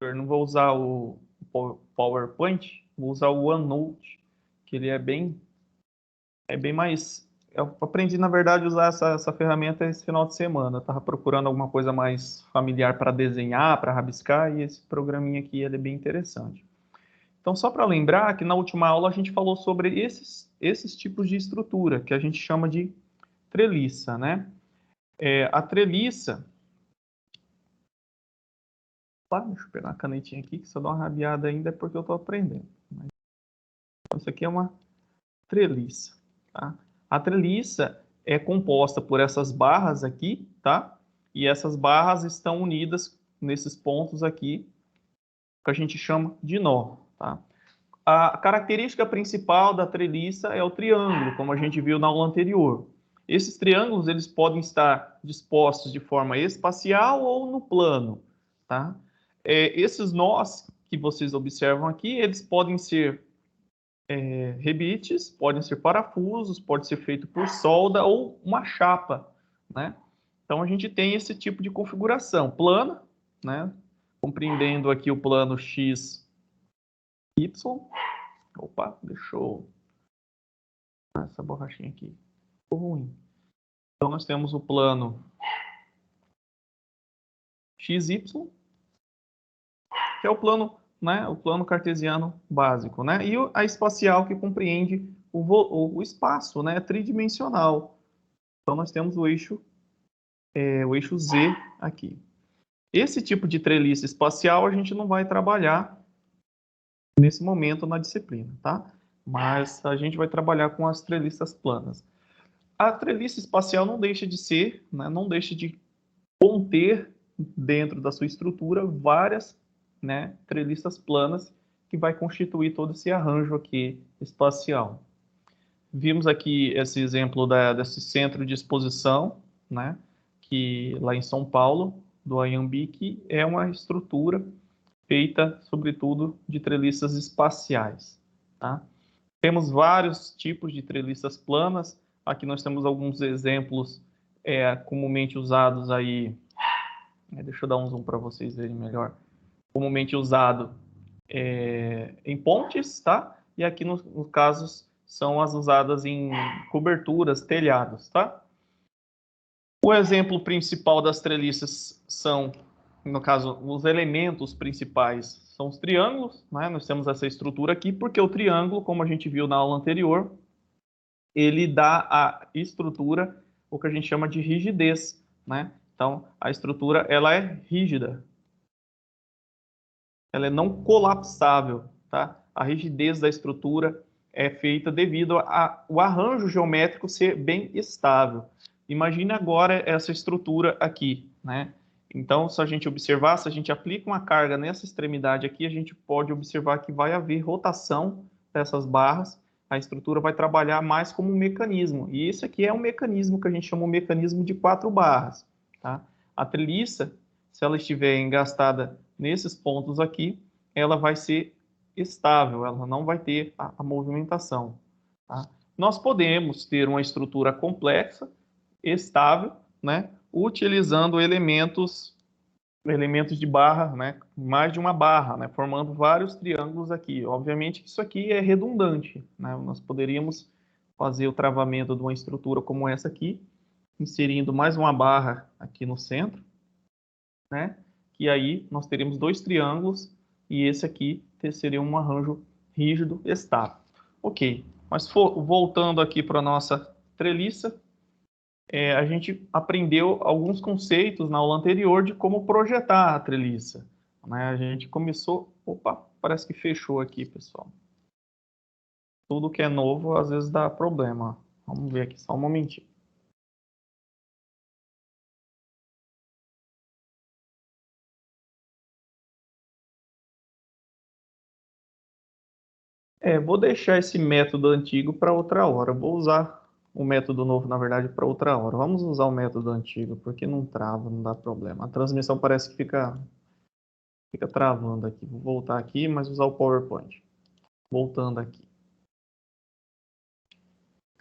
Eu não vou usar o PowerPoint, vou usar o OneNote, que ele é bem mais... Eu aprendi, na verdade, a usar essa ferramenta esse final de semana. Eu estava procurando alguma coisa mais familiar para desenhar, para rabiscar, e esse programinha aqui ele é bem interessante. Então, só para lembrar que na última aula a gente falou sobre esses tipos de estrutura, que a gente chama de treliça, né? A treliça... Opa, deixa eu pegar uma canetinha aqui, que se eu dar uma rabiada ainda é porque eu estou aprendendo. Então, isso aqui é uma treliça, tá? A treliça é composta por essas barras aqui, tá? E essas barras estão unidas nesses pontos aqui, que a gente chama de nó, tá? A característica principal da treliça é o triângulo, como a gente viu na aula anterior. Esses triângulos, eles podem estar dispostos de forma espacial ou no plano, tá? Esses nós que vocês observam aqui, eles podem ser rebites, podem ser parafusos, pode ser feito por solda ou uma chapa, né? Então a gente tem esse tipo de configuração plana, né? Compreendendo aqui o plano x, y. Opa, deixa eu... essa borrachinha aqui ficou ruim. Então nós temos o plano XY, que é o plano, né, o plano cartesiano básico, né? E a espacial que compreende o espaço, né, tridimensional. Então nós temos o eixo Z aqui. Esse tipo de treliça espacial a gente não vai trabalhar nesse momento na disciplina, tá? Mas a gente vai trabalhar com as treliças planas. A treliça espacial não deixa de ser, né, não deixa de conter dentro da sua estrutura várias, né, treliças planas que vai constituir todo esse arranjo aqui espacial. Vimos aqui esse exemplo desse centro de exposição, né, que lá em São Paulo, do Anhembi, que é uma estrutura feita, sobretudo, de treliças espaciais, tá? Temos vários tipos de treliças planas. Aqui nós temos alguns exemplos comumente usados aí. Deixa eu dar um zoom para vocês verem melhor. Comumente usado em pontes, tá? E aqui nos casos são as usadas em coberturas, telhados, tá? O exemplo principal das treliças são, no caso, os elementos principais são os triângulos, né? Nós temos essa estrutura aqui, porque o triângulo, como a gente viu na aula anterior, ele dá à estrutura o que a gente chama de rigidez, né? Então, a estrutura, ela é rígida, ela é não colapsável, tá? A rigidez da estrutura é feita devido ao arranjo geométrico ser bem estável. Imagine agora essa estrutura aqui, né? Então, se a gente observar, se a gente aplica uma carga nessa extremidade aqui, a gente pode observar que vai haver rotação dessas barras, a estrutura vai trabalhar mais como um mecanismo. E esse aqui é um mecanismo que a gente chama de mecanismo de 4 barras, tá? A treliça, se ela estiver engastada nesses pontos aqui, ela vai ser estável, ela não vai ter a movimentação, tá? Nós podemos ter uma estrutura complexa, estável, né, utilizando elementos de barra, né, mais de uma barra, né, formando vários triângulos aqui. Obviamente que isso aqui é redundante, né? Nós poderíamos fazer o travamento de uma estrutura como essa aqui, inserindo mais uma barra aqui no centro, né? Que aí nós teríamos dois triângulos e esse aqui seria um arranjo rígido estável. Ok, mas voltando aqui para a nossa treliça, a gente aprendeu alguns conceitos na aula anterior de como projetar a treliça, né? A gente começou... Opa, parece que fechou aqui, pessoal. Tudo que é novo às vezes dá problema. Vamos ver aqui só um momentinho. Vou deixar esse método antigo para outra hora. Vou usar o método novo, na verdade, para outra hora. Vamos usar o método antigo, porque não trava, não dá problema. A transmissão parece que fica travando aqui. Vou voltar aqui, mas usar o PowerPoint. Voltando aqui.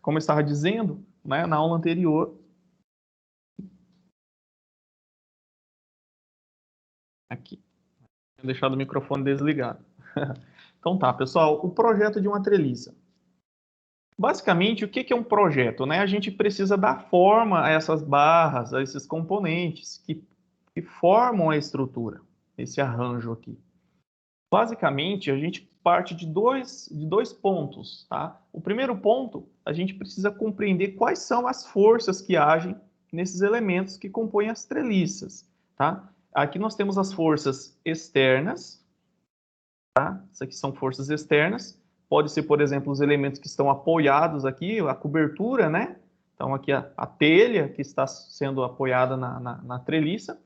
Como eu estava dizendo, né, na aula anterior, aqui. Tenho deixado o microfone desligado. Então tá, pessoal, o projeto de uma treliça. Basicamente, o que é um projeto, né? A gente precisa dar forma a essas barras, a esses componentes que formam a estrutura, esse arranjo aqui. Basicamente, a gente parte de dois pontos, tá? O primeiro ponto, a gente precisa compreender quais são as forças que agem nesses elementos que compõem as treliças, tá? Aqui nós temos as forças externas, tá? Isso aqui são forças externas. Pode ser, por exemplo, os elementos que estão apoiados aqui, a cobertura, né? Então, aqui a telha que está sendo apoiada na treliça.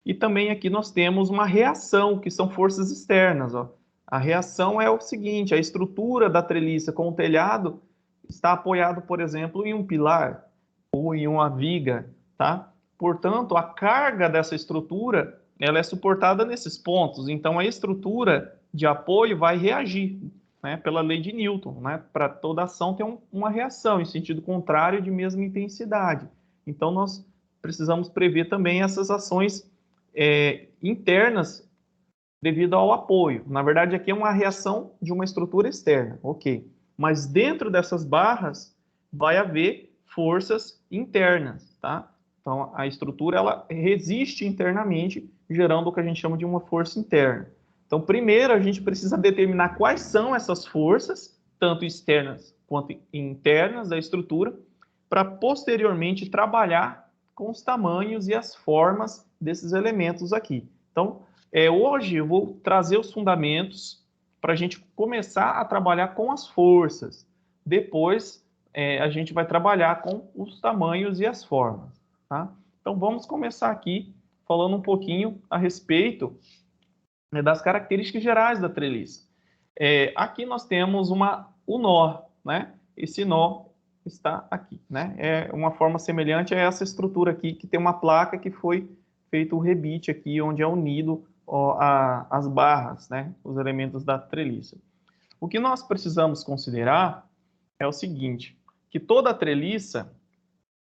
E também aqui nós temos uma reação, que são forças externas, ó. A reação é o seguinte, a estrutura da treliça com o telhado está apoiado, por exemplo, em um pilar ou em uma viga, tá? Portanto, a carga dessa estrutura, ela é suportada nesses pontos. Então, a estrutura de apoio vai reagir, né, pela lei de Newton, né? Para toda ação tem uma reação em sentido contrário de mesma intensidade. Então, nós precisamos prever também essas ações internas devido ao apoio. Na verdade, aqui é uma reação de uma estrutura externa, ok. Mas dentro dessas barras vai haver forças internas, tá? Então, a estrutura, ela resiste internamente, gerando o que a gente chama de uma força interna. Então, primeiro, a gente precisa determinar quais são essas forças, tanto externas quanto internas da estrutura, para posteriormente trabalhar com os tamanhos e as formas desses elementos aqui. Então, hoje eu vou trazer os fundamentos para a gente começar a trabalhar com as forças. Depois, a gente vai trabalhar com os tamanhos e as formas. Tá? Então, vamos começar aqui falando um pouquinho a respeito, né, das características gerais da treliça. Aqui nós temos o nó, né? Esse nó está aqui, né? É uma forma semelhante a essa estrutura aqui, que tem uma placa que foi feito o rebite aqui, onde é unido as barras, né? Os elementos da treliça. O que nós precisamos considerar é o seguinte, que toda a treliça,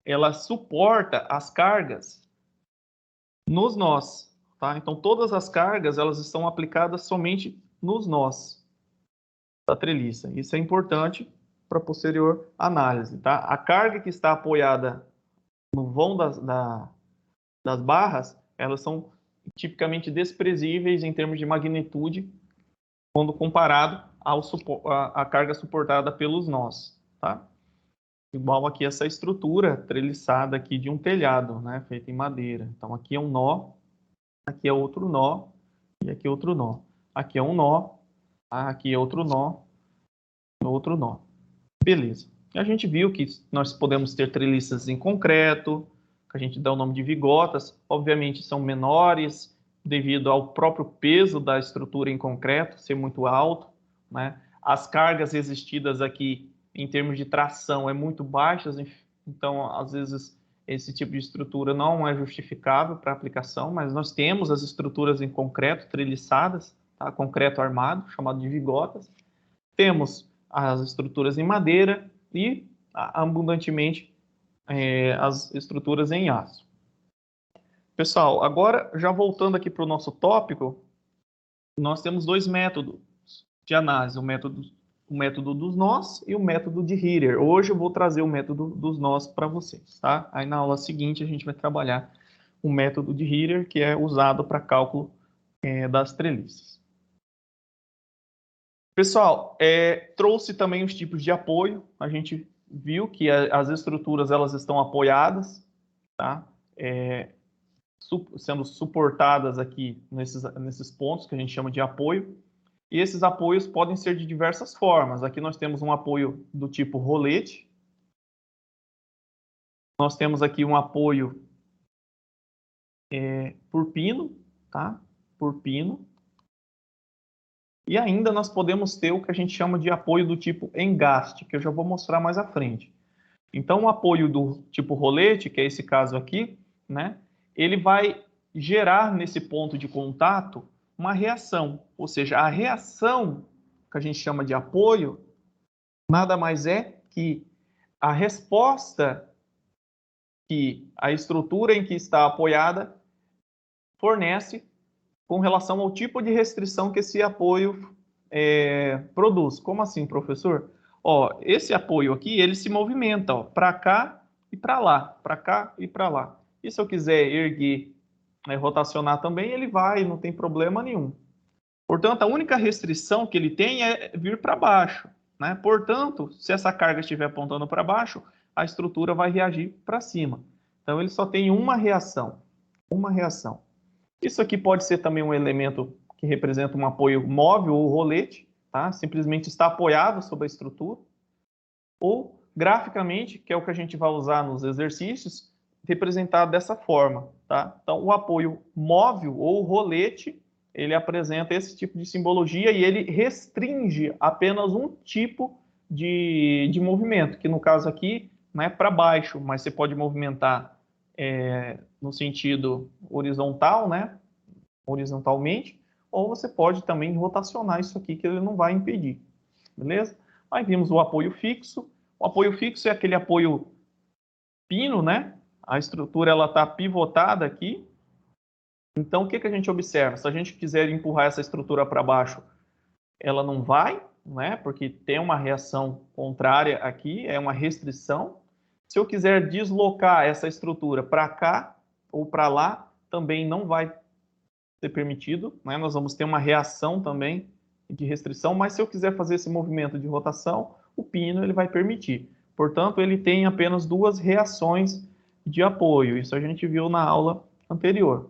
ela suporta as cargas nos nós, tá? Então, todas as cargas, elas estão aplicadas somente nos nós da treliça. Isso é importante para posterior análise, tá? A carga que está apoiada no vão das barras, elas são tipicamente desprezíveis em termos de magnitude quando comparado à carga suportada pelos nós, tá? Igual aqui essa estrutura treliçada aqui de um telhado, né, feita em madeira. Então aqui é um nó, aqui é outro nó e aqui é outro nó. Aqui é um nó, aqui é outro nó, outro nó. Beleza. A gente viu que nós podemos ter treliças em concreto, que a gente dá o nome de vigotas, obviamente são menores devido ao próprio peso da estrutura em concreto ser muito alto, né? As cargas resistidas aqui em termos de tração é muito baixas, então às vezes esse tipo de estrutura não é justificável para aplicação, mas nós temos as estruturas em concreto treliçadas, tá? Concreto armado, chamado de vigotas. Temos as estruturas em madeira e, abundantemente, as estruturas em aço. Pessoal, agora, já voltando aqui para o nosso tópico, nós temos dois métodos de análise, o método dos nós e o método de Hitler. Hoje eu vou trazer o método dos nós para vocês, tá? Aí na aula seguinte a gente vai trabalhar o método de Hitler, que é usado para cálculo das treliças. Pessoal, trouxe também os tipos de apoio. A gente viu que as estruturas elas estão apoiadas, tá? Sendo suportadas aqui nesses pontos que a gente chama de apoio. E esses apoios podem ser de diversas formas. Aqui nós temos um apoio do tipo rolete. Nós temos aqui um apoio por pino, tá? Por pino. E ainda nós podemos ter o que a gente chama de apoio do tipo engaste, que eu já vou mostrar mais à frente. Então, o apoio do tipo rolete, que é esse caso aqui, né, ele vai gerar nesse ponto de contato uma reação. Ou seja, a reação que a gente chama de apoio nada mais é que a resposta que a estrutura em que está apoiada fornece com relação ao tipo de restrição que esse apoio produz. Como assim, professor? Ó, esse apoio aqui, ele se movimenta, ó, para cá e para lá, para cá e para lá. E se eu quiser erguer, rotacionar também, ele vai, não tem problema nenhum. Portanto, a única restrição que ele tem é vir para baixo, né? Portanto, se essa carga estiver apontando para baixo, a estrutura vai reagir para cima. Então, ele só tem uma reação. Uma reação. Isso aqui pode ser também um elemento que representa um apoio móvel ou rolete, tá? Simplesmente está apoiado sobre a estrutura. Ou, graficamente, que é o que a gente vai usar nos exercícios, representado dessa forma, tá? Então, o apoio móvel ou rolete, ele apresenta esse tipo de simbologia e ele restringe apenas um tipo de movimento, que no caso aqui, né, para baixo, mas você pode movimentar no sentido horizontal, né, horizontalmente, ou você pode também rotacionar isso aqui, que ele não vai impedir, beleza? Aí vimos o apoio fixo. O apoio fixo é aquele apoio pino, né? A estrutura ela está pivotada aqui. Então, o que a gente observa? Se a gente quiser empurrar essa estrutura para baixo, ela não vai, né? Porque tem uma reação contrária aqui, é uma restrição. Se eu quiser deslocar essa estrutura para cá ou para lá, também não vai ser permitido, né? Nós vamos ter uma reação também de restrição, mas se eu quiser fazer esse movimento de rotação, o pino ele vai permitir. Portanto, ele tem apenas duas reações de apoio. Isso a gente viu na aula anterior.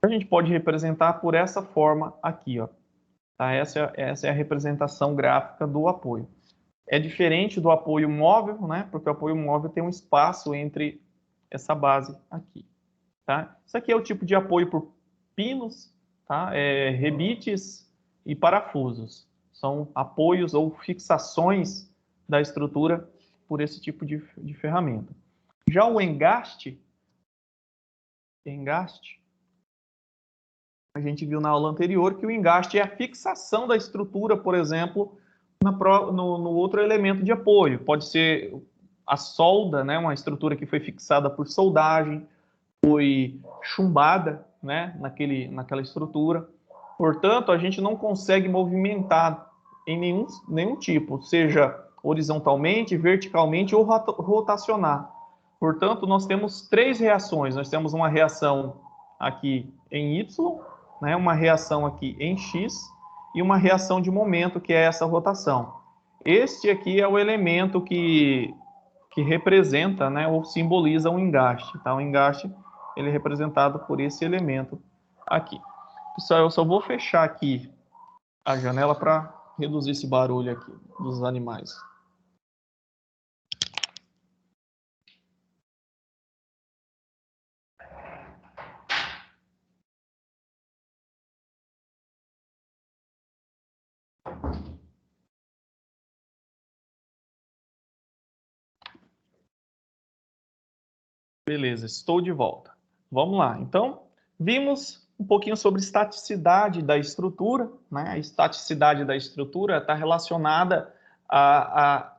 A gente pode representar por essa forma aqui, ó. Tá? Essa é a representação gráfica do apoio. É diferente do apoio móvel, né? Porque o apoio móvel tem um espaço entre essa base aqui. Tá? Isso aqui é o tipo de apoio por pinos, tá? Rebites e parafusos. São apoios ou fixações da estrutura por esse tipo de ferramenta. Já o engaste, a gente viu na aula anterior que o engaste é a fixação da estrutura, por exemplo, no outro elemento de apoio. Pode ser a solda, né? Uma estrutura que foi fixada por soldagem, foi chumbada, né, naquela estrutura. Portanto, a gente não consegue movimentar em nenhum tipo, seja horizontalmente, verticalmente ou rotacionar. Portanto, nós temos três reações. Nós temos uma reação aqui em Y, né, uma reação aqui em X e uma reação de momento, que é essa rotação. Este aqui é o elemento que representa, né, ou simboliza um engaste. Tá? O engaste ele é representado por esse elemento aqui. Pessoal, eu só vou fechar aqui a janela para reduzir esse barulho aqui dos animais. Beleza, estou de volta. Vamos lá. Então, vimos um pouquinho sobre estaticidade da estrutura, né? A estaticidade da estrutura está relacionada à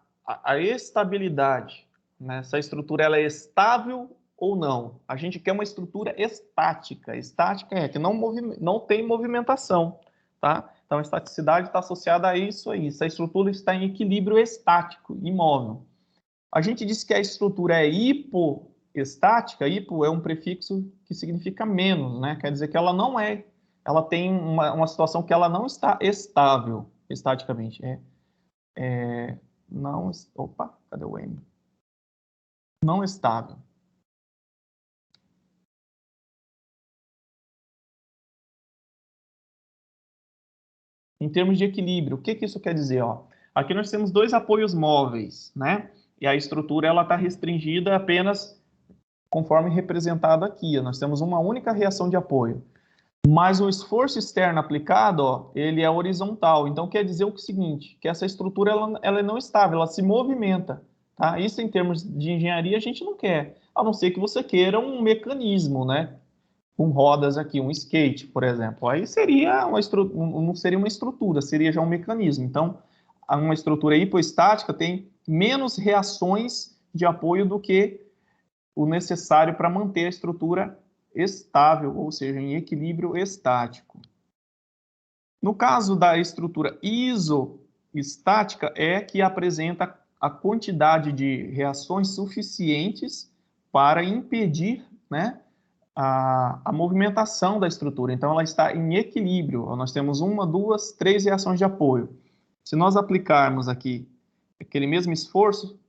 estabilidade, né? Essa estrutura ela é estável ou não. A gente quer uma estrutura estática. Estática é que não tem movimentação, tá? Então, a estaticidade está associada a isso aí. Se a estrutura está em equilíbrio estático, imóvel. A gente disse que a estrutura é hipoestática. Hipo é um prefixo que significa menos, né? Quer dizer que ela não é, ela tem uma situação que ela não está estável estaticamente. Não, opa, cadê o M? Não estável. Em termos de equilíbrio, o que isso quer dizer? Ó? Aqui nós temos dois apoios móveis, né? E a estrutura ela está restringida apenas conforme representado aqui. Nós temos uma única reação de apoio. Mas o esforço externo aplicado, ó, ele é horizontal. Então, quer dizer o seguinte, que essa estrutura ela é não estável, ela se movimenta. Tá? Isso, em termos de engenharia, a gente não quer. A não ser que você queira um mecanismo, né? Com rodas aqui, um skate, por exemplo. Aí seria não seria uma estrutura, seria já um mecanismo. Então, uma estrutura hipoestática tem menos reações de apoio do que o necessário para manter a estrutura estável, ou seja, em equilíbrio estático. No caso da estrutura isoestática, é que apresenta a quantidade de reações suficientes para impedir, né, a movimentação da estrutura. Então, ela está em equilíbrio. Nós temos uma, duas, três reações de apoio. Se nós aplicarmos aqui aquele mesmo esforço,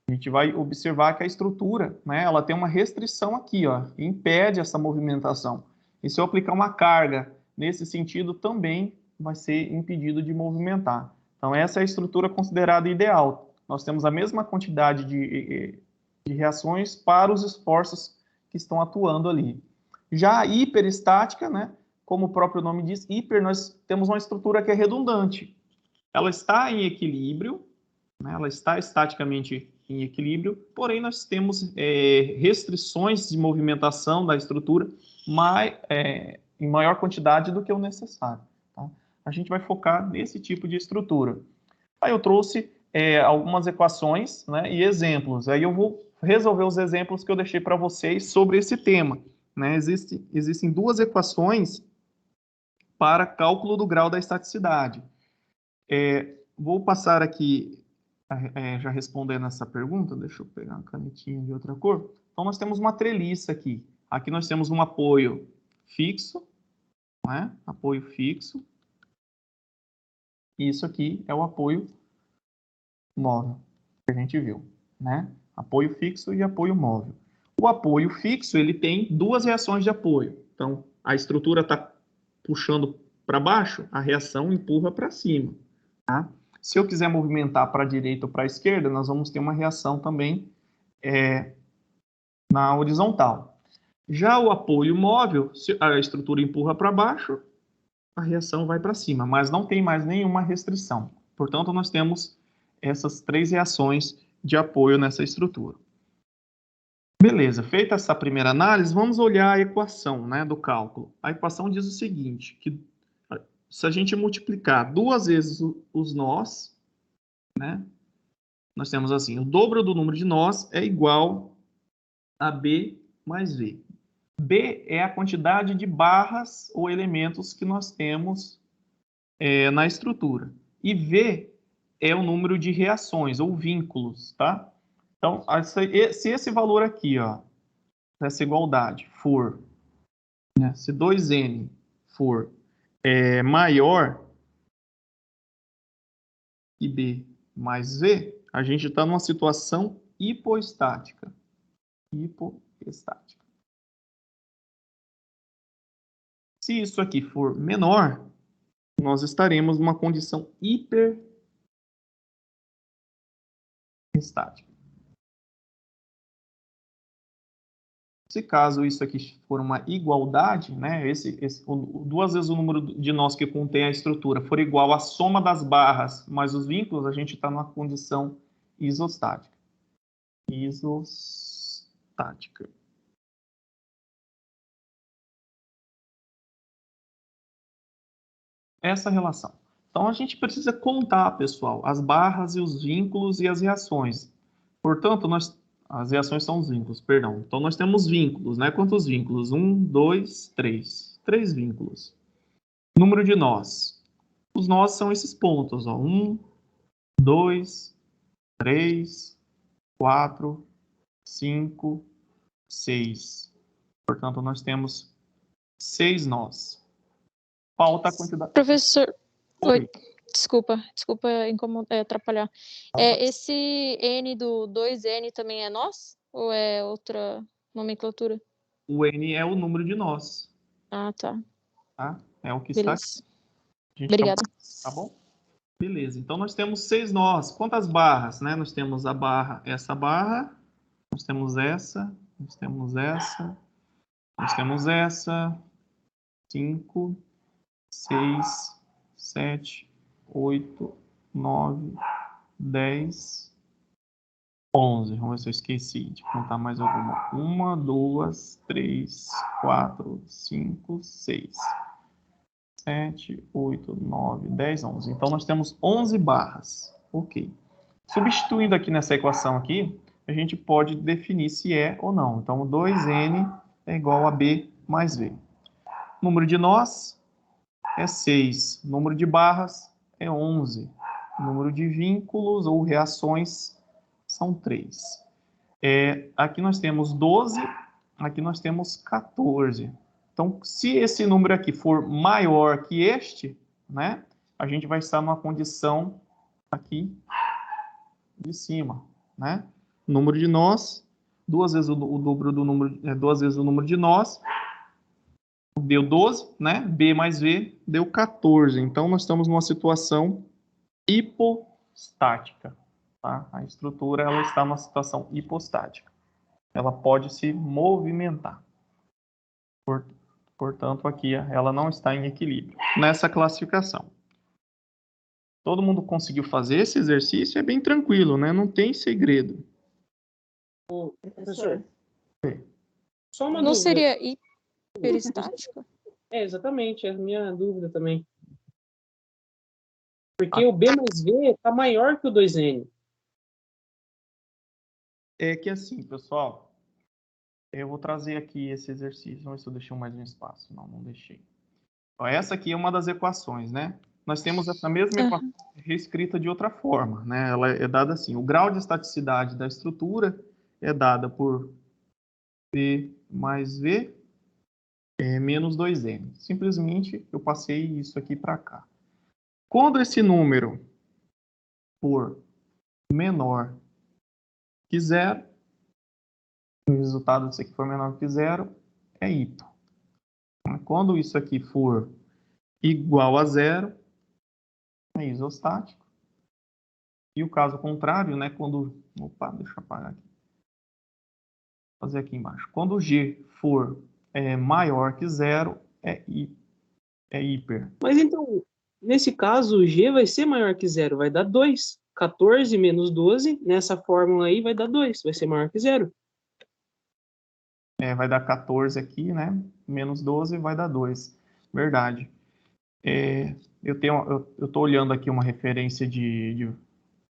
a gente vai observar que a estrutura, né, ela tem uma restrição aqui, ó, impede essa movimentação. E se eu aplicar uma carga nesse sentido, também vai ser impedido de movimentar. Então, essa é a estrutura considerada ideal. Nós temos a mesma quantidade de reações para os esforços que estão atuando ali. Já a hiperestática, né, como o próprio nome diz, hiper, nós temos uma estrutura que é redundante. Ela está em equilíbrio, né, ela está estaticamente em equilíbrio, porém nós temos restrições de movimentação da estrutura em maior quantidade do que o necessário. Tá? A gente vai focar nesse tipo de estrutura. Aí eu trouxe algumas equações, né, e exemplos. Aí eu vou resolver os exemplos que eu deixei para vocês sobre esse tema. Né? Existem duas equações para cálculo do grau da estaticidade. Vou passar aqui, já respondendo essa pergunta, deixa eu pegar uma canetinha de outra cor. Então, nós temos uma treliça aqui. Aqui nós temos um apoio fixo, né? Apoio fixo. E isso aqui é o apoio móvel, que a gente viu, né? Apoio fixo e apoio móvel. O apoio fixo, ele tem duas reações de apoio. Então, a estrutura está puxando para baixo, a reação empurra para cima, tá? Se eu quiser movimentar para a direita ou para a esquerda, nós vamos ter uma reação também na horizontal. Já o apoio móvel, se a estrutura empurra para baixo, a reação vai para cima, mas não tem mais nenhuma restrição. Portanto, nós temos essas três reações de apoio nessa estrutura. Beleza, feita essa primeira análise, vamos olhar a equação, né, do cálculo. A equação diz o seguinte, que se a gente multiplicar duas vezes os nós, né, nós temos assim, o dobro do número de nós é igual a B mais V. B é a quantidade de barras ou elementos que nós temos na estrutura. E V é o número de reações ou vínculos, tá? Então, se esse valor aqui, ó, essa igualdade for, né, se 2N for maior que B mais V, a gente está numa situação hipoestática. Hipoestática. Se isso aqui for menor, nós estaremos numa condição hiperestática. Se caso isso aqui for uma igualdade, né, duas vezes o número de nós que contém a estrutura for igual à soma das barras mais os vínculos, a gente está numa condição isostática. Isostática. Essa relação. Então, a gente precisa contar, pessoal, as barras e os vínculos e as reações. Portanto, as reações são os vínculos, perdão. Então, nós temos vínculos, né? Quantos vínculos? 1, 2, 3. 3 vínculos. Número de nós. Os nós são esses pontos, ó. 1, 2, 3, 4, 5, 6. Portanto, nós temos 6 nós. Falta a quantidade... Professor, oi. Desculpa atrapalhar. Esse N do 2N também é nós? Ou é outra nomenclatura? O N é o número de nós. Ah, tá. Tá? É o que Beleza. está... Obrigada. Tá bom? Beleza. Então, nós temos 6 nós. Quantas barras, né? Nós temos a barra, essa barra. Nós temos essa. Nós temos essa. Nós temos essa. 5, 6, 7, 8, 9, 10, 11. Vamos ver se eu esqueci de contar mais alguma. 1, 2, 3, 4, 5, 6, 7, 8, 9, 10, 11. Então, nós temos 11 barras. Ok. Substituindo aqui nessa equação aqui, a gente pode definir se é ou não. Então, 2N é igual a B mais V. Número de nós, é 6. O número de barras é 11. O número de vínculos ou reações são 3. Aqui nós temos 12, aqui nós temos 14. Então, se esse número aqui for maior que este, né, a gente vai estar numa condição aqui de cima, né? Número de nós, duas vezes o dobro do número, duas vezes o número de nós, deu 12, né? B mais V deu 14. Então, nós estamos numa situação hipostática. Tá? A estrutura ela está numa situação hipostática. Ela pode se movimentar. Portanto, aqui ela não está em equilíbrio. Nessa classificação. Todo mundo conseguiu fazer esse exercício? É bem tranquilo, né? Não tem segredo. Professor, só uma Não dúvida. seria hiperestático? Exatamente, é a minha dúvida também. Porque o B mais V está maior que o 2N. É que assim, pessoal, eu vou trazer aqui esse exercício. Vamos ver se eu deixei mais um espaço. Não deixei. Ó, essa aqui é uma das equações, né? Nós temos essa mesma equação reescrita de outra forma, né? Ela é dada assim, o grau de estaticidade da estrutura é dada por P mais V menos 2N. Simplesmente eu passei isso aqui para cá. Quando esse número for menor que zero, o resultado disso aqui for menor que zero, é hipo. Quando isso aqui for igual a zero, é isostático. E o caso contrário, né, quando... Opa, deixa eu apagar aqui. Vou fazer aqui embaixo. Quando o G for maior que zero, é hiper. Mas então, nesse caso, o G vai ser maior que zero, vai dar 2. 14 menos 12, nessa fórmula aí, vai dar 2, vai ser maior que zero. Vai dar 14 aqui, né? Menos 12 vai dar 2. Verdade. Eu estou olhando aqui uma referência de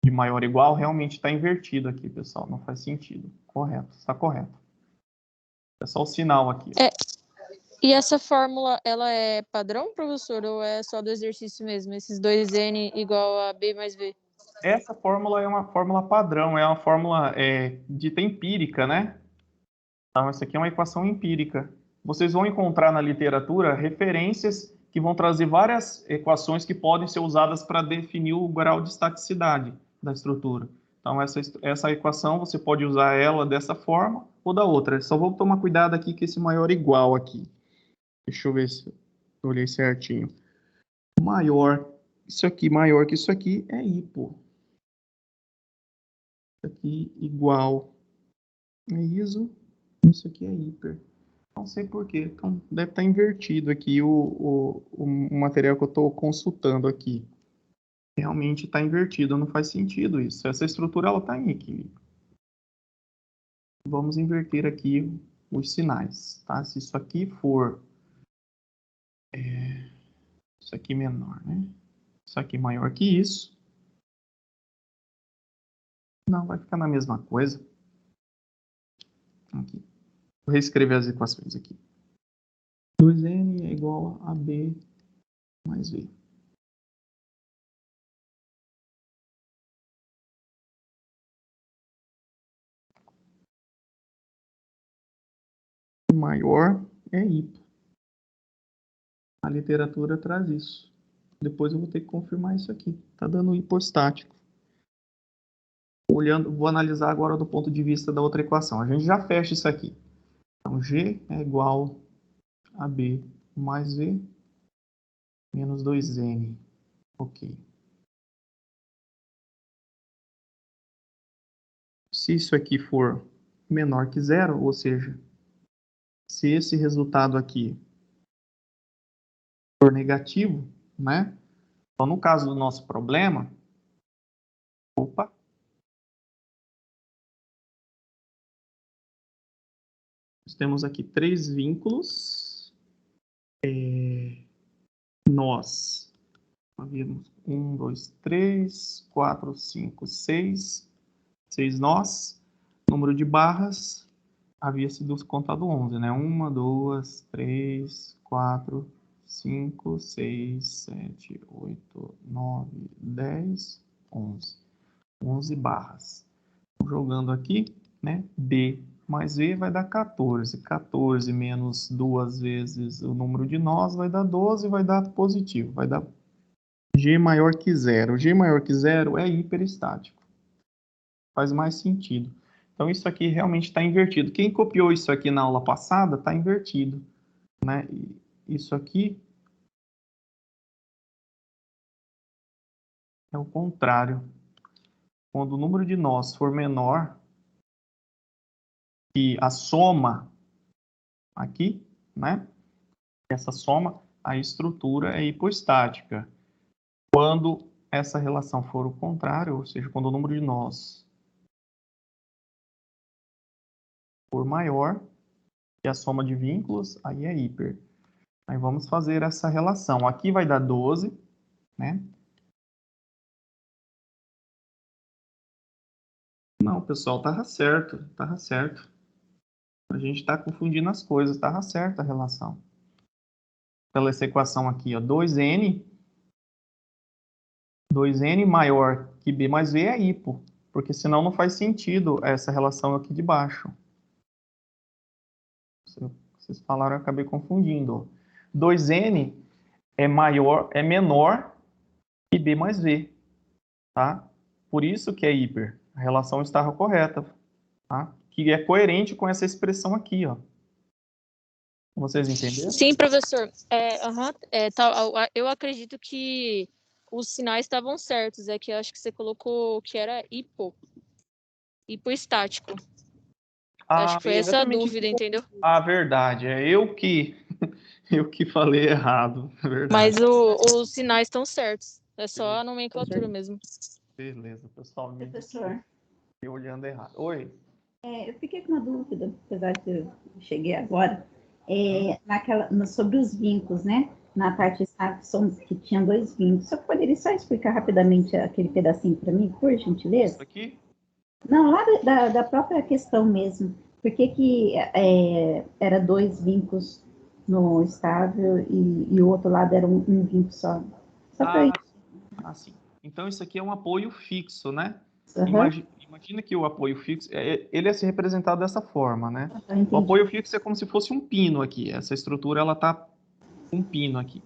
maior ou igual, realmente está invertido aqui, pessoal. Não faz sentido. Correto, está correto. É só o sinal aqui. E essa fórmula, ela é padrão, professor, ou é só do exercício mesmo? Esses 2N igual a B mais V? Essa fórmula é uma fórmula padrão, é uma fórmula dita empírica, né? Então, essa aqui é uma equação empírica. Vocês vão encontrar na literatura referências que vão trazer várias equações que podem ser usadas para definir o grau de estaticidade da estrutura. Então, essa equação, você pode usar ela dessa forma ou da outra. Só vou tomar cuidado aqui com esse maior igual aqui. Deixa eu ver se eu olhei certinho. Maior, isso aqui maior que isso aqui é hipo. Isso aqui igual é iso, isso aqui é hiper. Não sei por quê, então deve estar invertido aqui o material que eu estou consultando aqui. Realmente está invertido, não faz sentido isso. Essa estrutura ela está em equilíbrio. Vamos inverter aqui os sinais, tá? Se isso aqui for isso aqui menor, né? Isso aqui maior que isso. Não, vai ficar na mesma coisa. Aqui. Vou reescrever as equações aqui. 2N é igual a B mais V. O maior é hipo. A literatura traz isso. Depois eu vou ter que confirmar isso aqui. Está dando hipostático. Vou analisar agora do ponto de vista da outra equação. A gente já fecha isso aqui. Então, G é igual a B mais V menos 2N. Ok. Se isso aqui for menor que zero, ou seja, se esse resultado aqui for negativo, né? Então, no caso do nosso problema, opa, nós temos aqui 3 vínculos. Nós havíamos 1, 2, 3, 4, 5, 6 nós. Número de barras havia sido contado 11, né? 1, 2, 3, 4, 5, 6, 7, 8, 9, 10, 11. 11 barras. Jogando aqui, né? B mais V vai dar 14. 14 menos 2 vezes o número de nós vai dar 12, vai dar positivo. Vai dar G maior que zero. G maior que zero é hiperestático. Faz mais sentido. Então, isso aqui realmente está invertido. Quem copiou isso aqui na aula passada, está invertido, né? Isso aqui é o contrário. Quando o número de nós for menor que a soma aqui, né? Essa soma, a estrutura é hipostática. Quando essa relação for o contrário, ou seja, quando o número de nós for maior que a soma de vínculos, aí é hiper. Aí vamos fazer essa relação. Aqui vai dar 12, né? Não, pessoal, tava certo, tava certo. A gente está confundindo as coisas, tava certa a relação. Pela essa equação aqui, ó, 2n maior que b mais v é hipo, porque senão não faz sentido essa relação aqui de baixo. Vocês falaram, eu acabei confundindo. 2n é menor que b mais v, tá? Por isso que é hiper. A relação estava correta, tá? Que é coerente com essa expressão aqui, ó. Vocês entenderam? Sim, professor. Eu acredito que os sinais estavam certos. É que eu acho que você colocou que era hipoestático. Acho que foi essa a dúvida, entendeu? Ah, verdade. É eu que falei errado. Verdade. Mas os sinais estão certos. É só a nomenclatura mesmo. Beleza, pessoal. Professor, Me olhando errado. Oi. eu fiquei com uma dúvida, apesar de eu cheguei agora, sobre os vincos, né? Na parte que tinha 2 vincos. Você poderia só explicar rapidamente aquele pedacinho para mim, por gentileza? Isso aqui? Não, lá da própria questão mesmo. Por que era 2 vincos no estável e o outro lado era um vinco só? Só para sim. Então, isso aqui é um apoio fixo, né? Uhum. Imagina que o apoio fixo, ele é se representado dessa forma, né? Entendi. O apoio fixo é como se fosse um pino aqui. Essa estrutura, ela tá um pino aqui.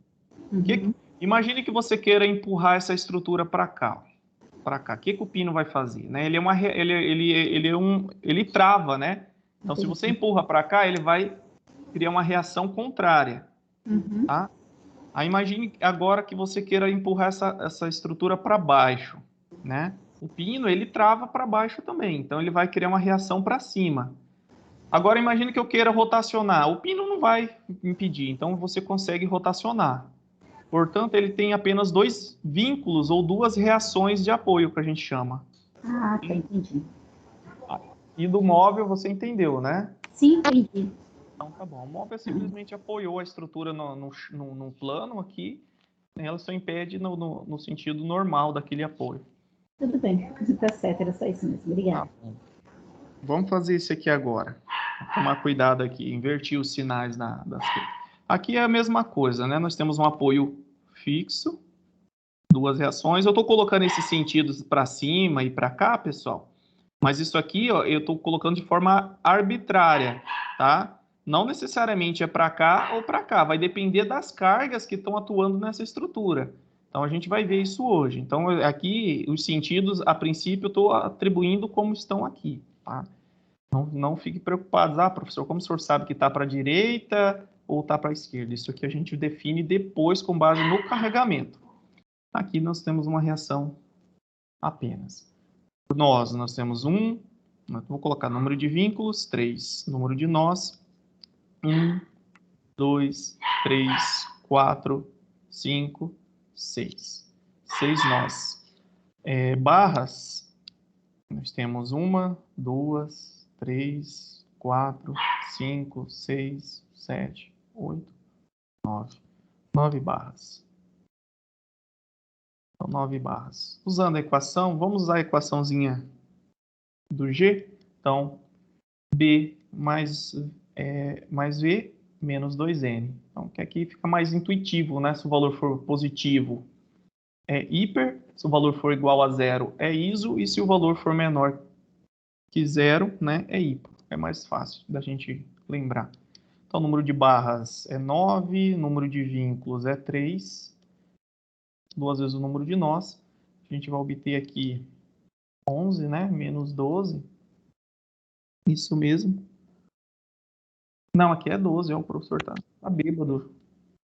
Uhum. Imagine que você queira empurrar essa estrutura para cá. Para cá. O que o pino vai fazer? Né? Ele trava, né? Então, se você empurra para cá, ele vai criar uma reação contrária. Uhum. Tá? Aí imagine agora que você queira empurrar essa estrutura para baixo, né? O pino, ele trava para baixo também, então ele vai criar uma reação para cima. Agora imagine que eu queira rotacionar, o pino não vai impedir, então você consegue rotacionar. Portanto, ele tem apenas 2 vínculos ou 2 reações de apoio, que a gente chama. Ah, tá, entendi. E do móvel você entendeu, né? Sim, entendi. Então tá bom. O móvel simplesmente apoiou a estrutura no plano aqui, e ela só impede no sentido normal daquele apoio. Tudo bem, tá certo, era só isso mesmo. Obrigada. Vamos fazer isso aqui agora. Vou tomar cuidado aqui, invertir os sinais das coisas. Aqui é a mesma coisa, né? Nós temos um apoio fixo, 2 reações. Eu estou colocando esses sentidos para cima e para cá, pessoal. Mas isso aqui, ó, eu estou colocando de forma arbitrária, tá? Não necessariamente é para cá ou para cá. Vai depender das cargas que estão atuando nessa estrutura. Então, a gente vai ver isso hoje. Então, aqui, os sentidos, a princípio, eu estou atribuindo como estão aqui, tá? Não fique preocupado. Ah, professor, como o senhor sabe que está para a direita ou está para a esquerda? Isso aqui a gente define depois com base no carregamento. Aqui nós temos uma reação apenas. Por nós temos vou colocar número de vínculos, 3. Número de nós, 1, 2, 3, 4, 5, 6. 6 nós. Barras, nós temos 1, 2, 3, 4, 5, 6, 7, 8, 9. 9 barras. Então, 9 barras. Usando a equação, vamos usar a equaçãozinha do G. Então, B mais V menos 2n. Então, que aqui fica mais intuitivo, né? Se o valor for positivo, é hiper. Se o valor for igual a zero, é iso. E se o valor for menor que zero, né, é hipo. É mais fácil da gente lembrar. Então, o número de barras é 9, o número de vínculos é 3, 2 vezes o número de nós. A gente vai obter aqui 11, né, menos 12. Isso mesmo. Não, aqui é 12, o professor tá bêbado.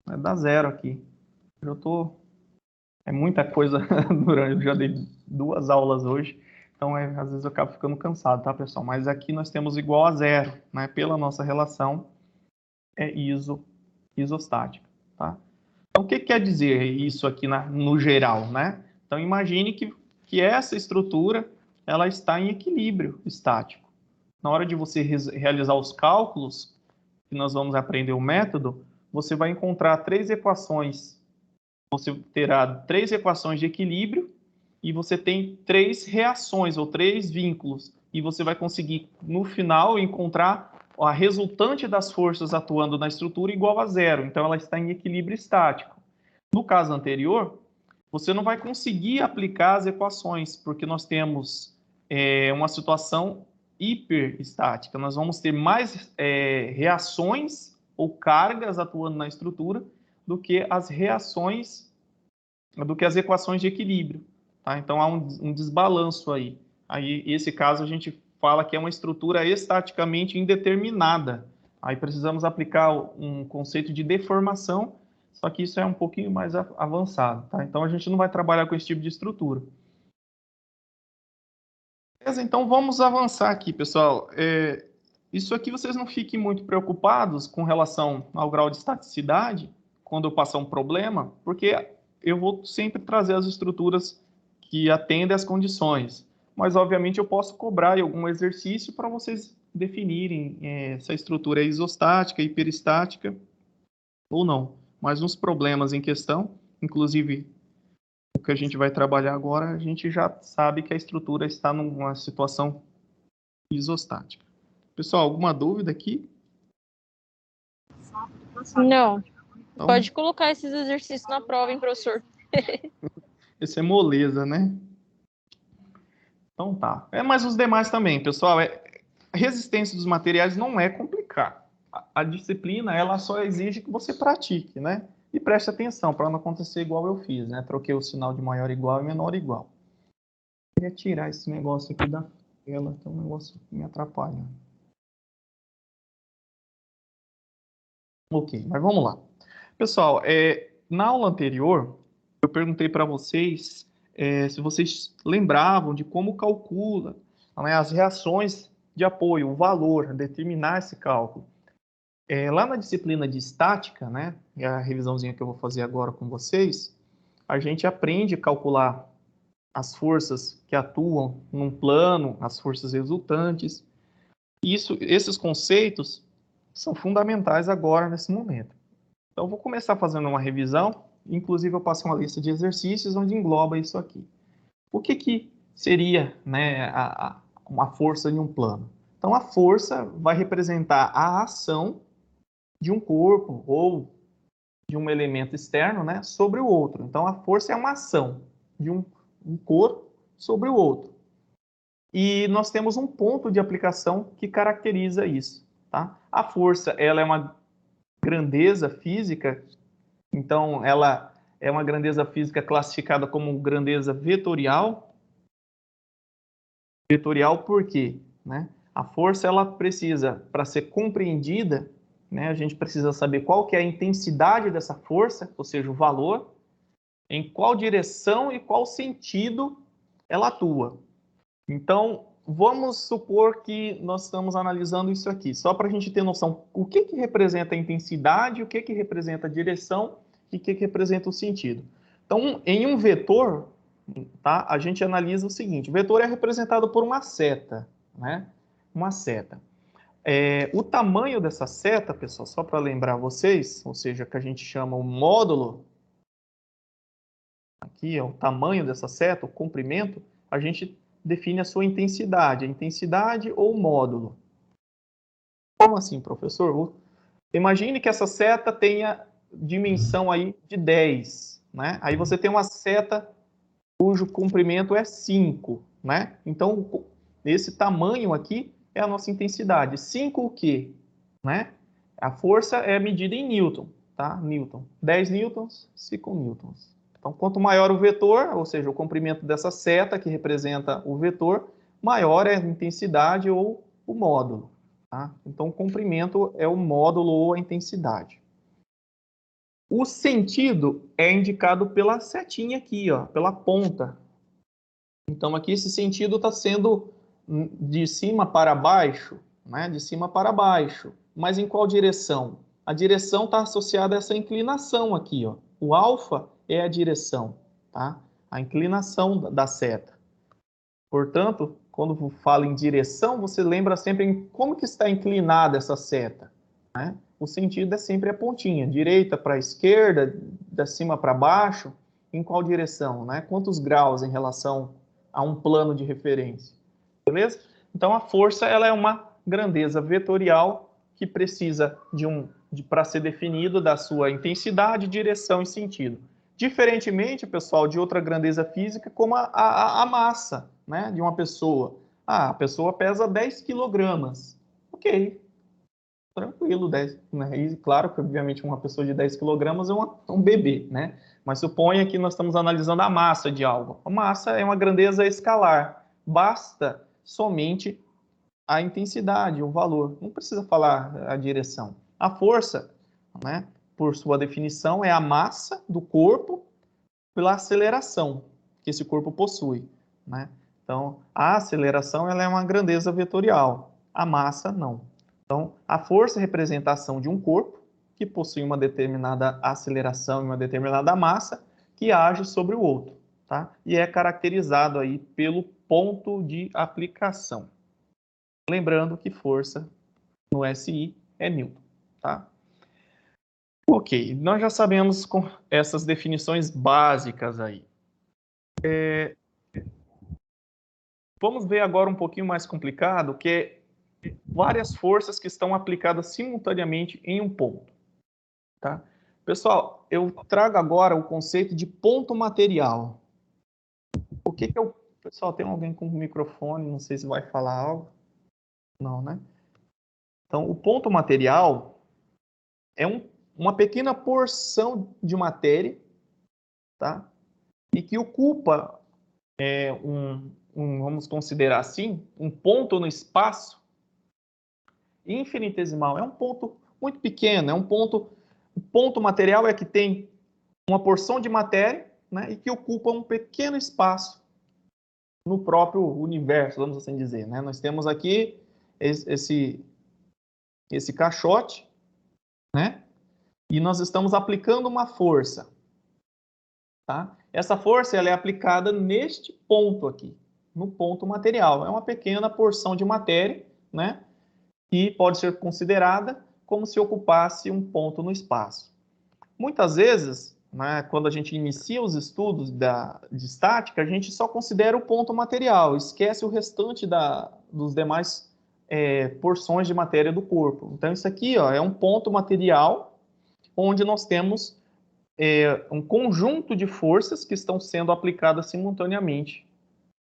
Vai dar zero aqui. Eu tô... É muita coisa durante... Eu já dei 2 aulas hoje. Então, às vezes eu acabo ficando cansado, tá, pessoal? Mas aqui nós temos igual a zero, né? Pela nossa relação, é isostática, tá? Então, o que quer dizer isso aqui no geral, né? Então, imagine que essa estrutura, ela está em equilíbrio estático. Na hora de você realizar os cálculos, que nós vamos aprender o método, você vai encontrar 3 equações. Você terá 3 equações de equilíbrio e você tem 3 reações ou 3 vínculos. E você vai conseguir, no final, encontrar a resultante das forças atuando na estrutura igual a zero. Então, ela está em equilíbrio estático. No caso anterior, você não vai conseguir aplicar as equações, porque nós temos uma situação hiperestática. Nós vamos ter mais reações ou cargas atuando na estrutura do que as reações, do que as equações de equilíbrio. Tá? Então, há um desbalanço aí. Aí, esse caso, a gente fala que é uma estrutura estaticamente indeterminada. Aí precisamos aplicar um conceito de deformação, só que isso é um pouquinho mais avançado. Tá? Então, a gente não vai trabalhar com esse tipo de estrutura. Beleza? Então, vamos avançar aqui, pessoal. Isso aqui vocês não fiquem muito preocupados com relação ao grau de estaticidade, quando eu passar um problema, porque eu vou sempre trazer as estruturas que atendem às condições. Mas, obviamente, eu posso cobrar algum exercício para vocês definirem se a estrutura é isostática, hiperestática ou não. Mas nos problemas em questão, inclusive o que a gente vai trabalhar agora, a gente já sabe que a estrutura está numa situação isostática. Pessoal, alguma dúvida aqui? Não. Então, Pode colocar esses exercícios na prova, hein, professor? esse é moleza, né? Então tá. Mas os demais também, pessoal. A resistência dos materiais não é complicado. A disciplina, ela só exige que você pratique, né? E preste atenção para não acontecer igual eu fiz, né? Troquei o sinal de maior igual e menor igual. Eu queria tirar esse negócio aqui da tela, que é um negócio que me atrapalha. Ok, mas vamos lá. Pessoal, na aula anterior, eu perguntei para vocês se vocês lembravam de como calcula, né, as reações de apoio, o valor, determinar esse cálculo. Lá na disciplina de estática, né, é a revisãozinha que eu vou fazer agora com vocês, a gente aprende a calcular as forças que atuam num plano, as forças resultantes. Esses conceitos são fundamentais agora, nesse momento. Então, eu vou começar fazendo uma revisão, inclusive eu passo uma lista de exercícios onde engloba isso aqui. O que seria, né, uma força em um plano? Então, a força vai representar a ação de um corpo ou de um elemento externo, né, sobre o outro. Então, a força é uma ação de um corpo sobre o outro. E nós temos um ponto de aplicação que caracteriza isso. Tá? A força, ela é uma grandeza física, então ela é uma grandeza física classificada como grandeza vetorial. Vetorial por quê? Né? A força, ela precisa, para ser compreendida, né, a gente precisa saber qual que é a intensidade dessa força, ou seja, o valor, em qual direção e qual sentido ela atua. Então, vamos supor que nós estamos analisando isso aqui, só para a gente ter noção o que representa a intensidade, o que representa a direção e o que representa o sentido. Então, em um vetor, tá, a gente analisa o seguinte: o vetor é representado por uma seta, né? Uma seta. O tamanho dessa seta, pessoal, só para lembrar vocês, ou seja, que a gente chama o módulo, aqui é o tamanho dessa seta, o comprimento, a gente define a sua intensidade, a intensidade ou módulo. Como assim, professor? Imagine que essa seta tenha dimensão aí de 10, né? Aí você tem uma seta cujo comprimento é 5, né? Então, esse tamanho aqui é a nossa intensidade. 5 o quê? Né? A força é medida em Newton, tá? Newton. 10 newtons, 5 newtons. Então, quanto maior o vetor, ou seja, o comprimento dessa seta que representa o vetor, maior é a intensidade ou o módulo. Tá? Então, o comprimento é o módulo ou a intensidade. O sentido é indicado pela setinha aqui, ó, pela ponta. Então, aqui esse sentido está sendo de cima para baixo, né? De cima para baixo. Mas em qual direção? A direção está associada a essa inclinação aqui, ó. O alfa é a direção, tá? A inclinação da seta. Portanto, quando fala em direção, você lembra sempre em como que está inclinada essa seta, né? O sentido é sempre a pontinha, direita para esquerda, de cima para baixo, em qual direção, né? Quantos graus em relação a um plano de referência, beleza? Então, a força ela é uma grandeza vetorial que precisa para ser definido da sua intensidade, direção e sentido. Diferentemente, pessoal, de outra grandeza física, como a massa, né, de uma pessoa. Ah, a pessoa pesa 10 quilogramas. Ok, tranquilo, 10, né? E claro que, obviamente, uma pessoa de 10 quilogramas é um bebê, né? Mas suponha que nós estamos analisando a massa de algo. A massa é uma grandeza escalar. Basta somente a intensidade, o valor. Não precisa falar a direção. A força, né, por sua definição, é a massa do corpo pela aceleração que esse corpo possui, né? Então, a aceleração ela é uma grandeza vetorial. A massa, não. Então, a força representa a ação de um corpo que possui uma determinada aceleração e uma determinada massa que age sobre o outro, tá? E é caracterizado aí pelo ponto de aplicação. Lembrando que força no SI é Newton, tá? Ok, nós já sabemos com essas definições básicas aí. Vamos ver agora um pouquinho mais complicado, que é várias forças que estão aplicadas simultaneamente em um ponto, tá? Pessoal, eu trago agora o conceito de ponto material. O que que é o... Pessoal, tem alguém com o microfone, não sei se vai falar algo. Não, né? Então, o ponto material é uma pequena porção de matéria, tá? E que ocupa, vamos considerar assim, um ponto no espaço infinitesimal. É um ponto muito pequeno, é um ponto... O ponto material é que tem uma porção de matéria, né, e que ocupa um pequeno espaço no próprio universo, vamos assim dizer, né? Nós temos aqui esse caixote, né? E nós estamos aplicando uma força, tá? Essa força ela é aplicada neste ponto aqui, no ponto material. É uma pequena porção de matéria, né? Que pode ser considerada como se ocupasse um ponto no espaço. Muitas vezes, né, quando a gente inicia os estudos de estática, a gente só considera o ponto material, esquece o restante dos demais porções de matéria do corpo. Então, isso aqui, ó, é um ponto material onde nós temos um conjunto de forças que estão sendo aplicadas simultaneamente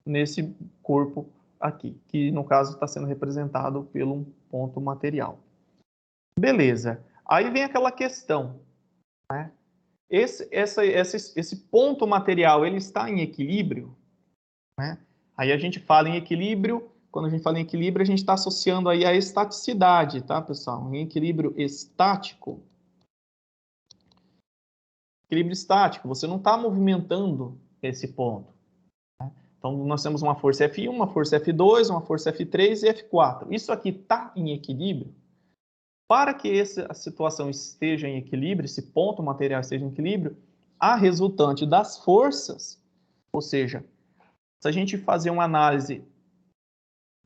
nesse corpo aqui, que no caso está sendo representado pelo ponto material. Beleza. Aí vem aquela questão, né? Esse ponto material, ele está em equilíbrio, né? Aí a gente fala em equilíbrio, quando a gente fala em equilíbrio, a gente está associando aí a estaticidade, tá, pessoal? Em equilíbrio estático. Equilíbrio estático, você não está movimentando esse ponto, né? Então, nós temos uma força F1, uma força F2, uma força F3 e F4. Isso aqui está em equilíbrio? Para que a situação esteja em equilíbrio, esse ponto material esteja em equilíbrio, a resultante das forças, ou seja, se a gente fazer uma análise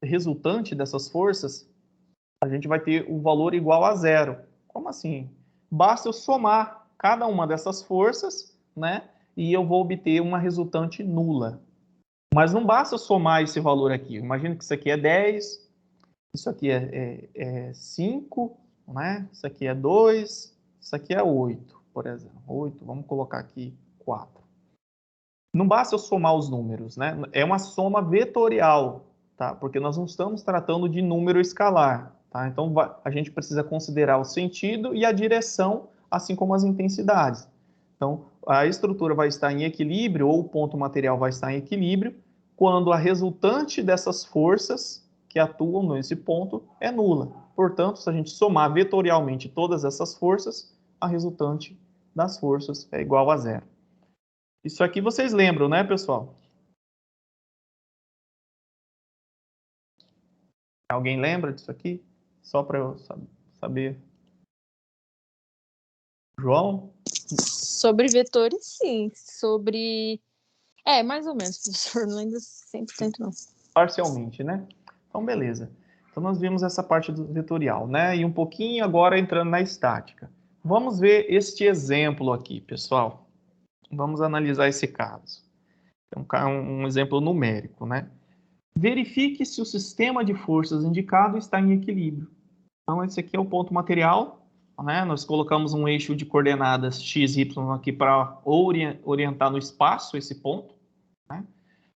resultante dessas forças, a gente vai ter o valor igual a zero. Como assim? Basta eu somar cada uma dessas forças, né? E eu vou obter uma resultante nula. Mas não basta eu somar esse valor aqui. Imagina que isso aqui é 10, isso aqui é 5, né? Isso aqui é 2, isso aqui é 8, por exemplo. 8, vamos colocar aqui 4. Não basta eu somar os números, né? É uma soma vetorial, tá? Porque nós não estamos tratando de número escalar, tá? Então, a gente precisa considerar o sentido e a direção, assim como as intensidades. Então, a estrutura vai estar em equilíbrio, ou o ponto material vai estar em equilíbrio, quando a resultante dessas forças que atuam nesse ponto é nula. Portanto, se a gente somar vetorialmente todas essas forças, a resultante das forças é igual a zero. Isso aqui vocês lembram, né, pessoal? Alguém lembra disso aqui? Só para eu saber. João? Sobre vetores, sim. Sobre... mais ou menos, professor. Não lembro 100% não. Parcialmente, né? Então, beleza. Então, nós vimos essa parte do vetorial, né? E um pouquinho agora entrando na estática. Vamos ver este exemplo aqui, pessoal. Vamos analisar esse caso. É um exemplo numérico, né? Verifique se o sistema de forças indicado está em equilíbrio. Então, esse aqui é o ponto material, né? Nós colocamos um eixo de coordenadas x, y aqui para orientar no espaço esse ponto, né?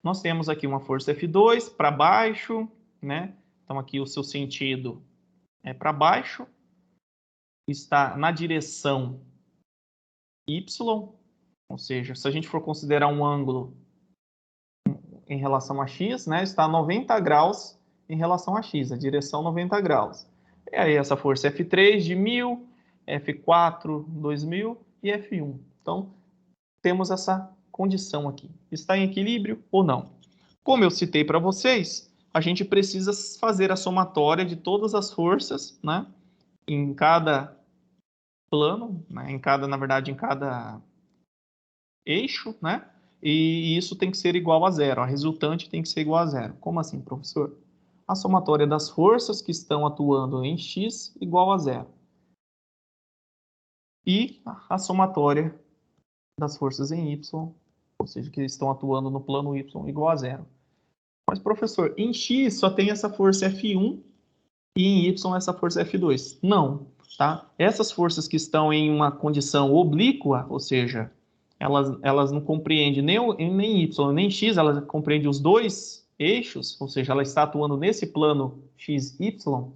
Nós temos aqui uma força F2 para baixo, né? Então, aqui o seu sentido é para baixo, está na direção y, ou seja, se a gente for considerar um ângulo em relação a x, né, está a 90 graus em relação a x, a direção 90 graus. E aí essa força é F3 de 1000, F4 2000 e F1. Então, temos essa condição aqui. Está em equilíbrio ou não? Como eu citei para vocês, a gente precisa fazer a somatória de todas as forças, né, em cada plano, né, na verdade, em cada eixo, né? E isso tem que ser igual a zero. A resultante tem que ser igual a zero. Como assim, professor? A somatória das forças que estão atuando em x igual a zero. E a somatória das forças em y, ou seja, que estão atuando no plano y igual a zero. Mas, professor, em x só tem essa força F1 e em y essa força F2. Não, tá? Essas forças que estão em uma condição oblíqua, ou seja, elas não compreendem nem y nem x, elas compreendem os dois eixos, ou seja, ela está atuando nesse plano x, y.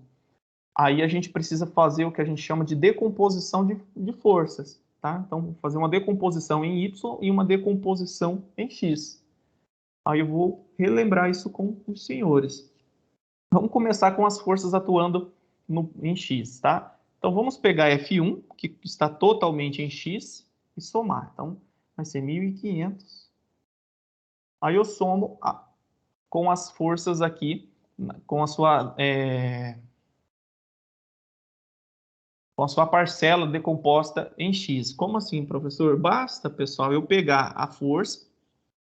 Aí a gente precisa fazer o que a gente chama de decomposição de forças, tá? Então, fazer uma decomposição em y e uma decomposição em x. Aí eu vou relembrar isso com os senhores. Vamos começar com as forças atuando em x, tá? Então, vamos pegar F1, que está totalmente em x, e somar. Então, vai ser 1.500. Aí eu somo com as forças aqui, com a sua parcela decomposta em x. Como assim, professor? Basta, pessoal, eu pegar a força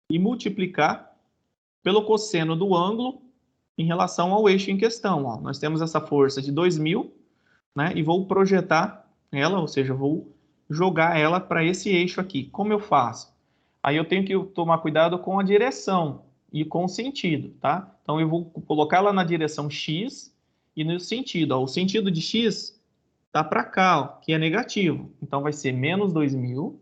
e multiplicar pelo cosseno do ângulo em relação ao eixo em questão. Ó. Nós temos essa força de 2.000, né? E vou projetar ela, ou seja, vou jogar ela para esse eixo aqui. Como eu faço? Aí eu tenho que tomar cuidado com a direção e com o sentido, tá? Então eu vou colocar ela na direção x e no sentido. Ó, o sentido de x está para cá, ó, que é negativo. Então vai ser menos 2.000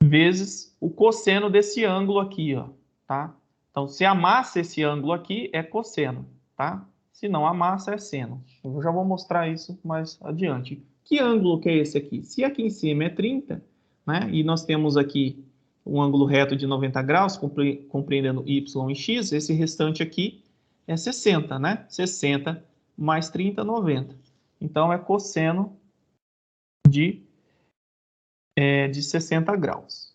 vezes o cosseno desse ângulo aqui, ó, tá? Então se a massa esse ângulo aqui é cosseno, tá? Se não, a massa é seno. Eu já vou mostrar isso mais adiante. Que ângulo que é esse aqui? Se aqui em cima é 30, né? E nós temos aqui um ângulo reto de 90 graus, compreendendo y e x, esse restante aqui é 60, né? 60 mais 30, 90. Então, é cosseno de 60 graus.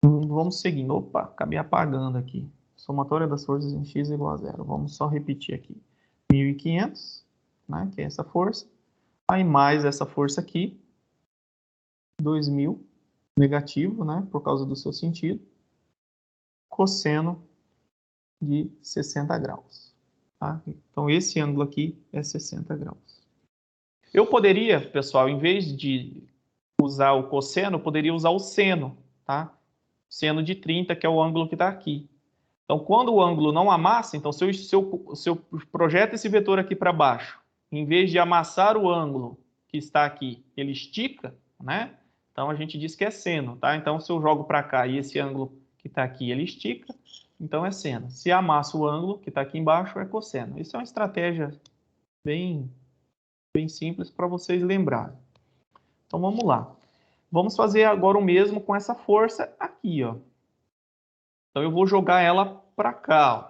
Vamos seguindo. Opa, acabei apagando aqui. Somatória das forças em x igual a zero. Vamos só repetir aqui. 1.500, né, que é essa força. Aí mais essa força aqui. 2.000, negativo, né, por causa do seu sentido. Cosseno de 60 graus. Tá? Então, esse ângulo aqui é 60 graus. Eu poderia, pessoal, em vez de usar o cosseno, eu poderia usar o seno, tá? Seno de 30, que é o ângulo que está aqui. Então, quando o ângulo não amassa, então, se eu projeto esse vetor aqui para baixo, em vez de amassar o ângulo que está aqui, ele estica, né? Então, a gente diz que é seno, tá? Então, se eu jogo para cá e esse ângulo que está aqui, ele estica, então é seno. Se amassa o ângulo que está aqui embaixo, é cosseno. Isso é uma estratégia bem simples para vocês lembrarem. Então, vamos lá. Vamos fazer agora o mesmo com essa força aqui, ó. Então, eu vou jogar ela para cá, ó,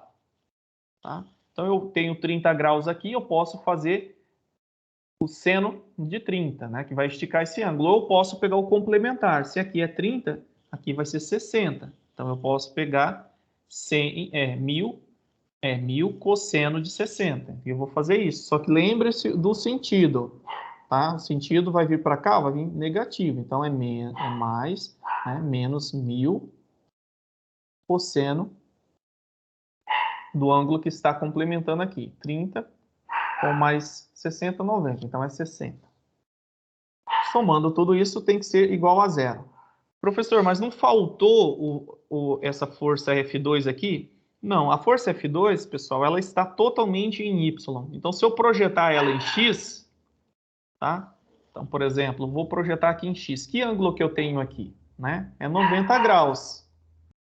tá? Então, eu tenho 30 graus aqui, eu posso fazer o seno de 30, né? Que vai esticar esse ângulo. Ou eu posso pegar o complementar. Se aqui é 30, aqui vai ser 60. Então, eu posso pegar 1000 cosseno de 60. Eu vou fazer isso. Só que lembre-se do sentido, tá? O sentido vai vir para cá, vai vir negativo. Então, é mais, né? Menos 1000 cosseno do ângulo que está complementando aqui. 30 com mais 60, 90. Então, é 60. Somando tudo isso, tem que ser igual a zero. Professor, mas não faltou essa força F2 aqui? Não, a força F2, pessoal, ela está totalmente em Y. Então, se eu projetar ela em X, tá? Então, por exemplo, vou projetar aqui em X. Que ângulo que eu tenho aqui? Né? É 90 graus.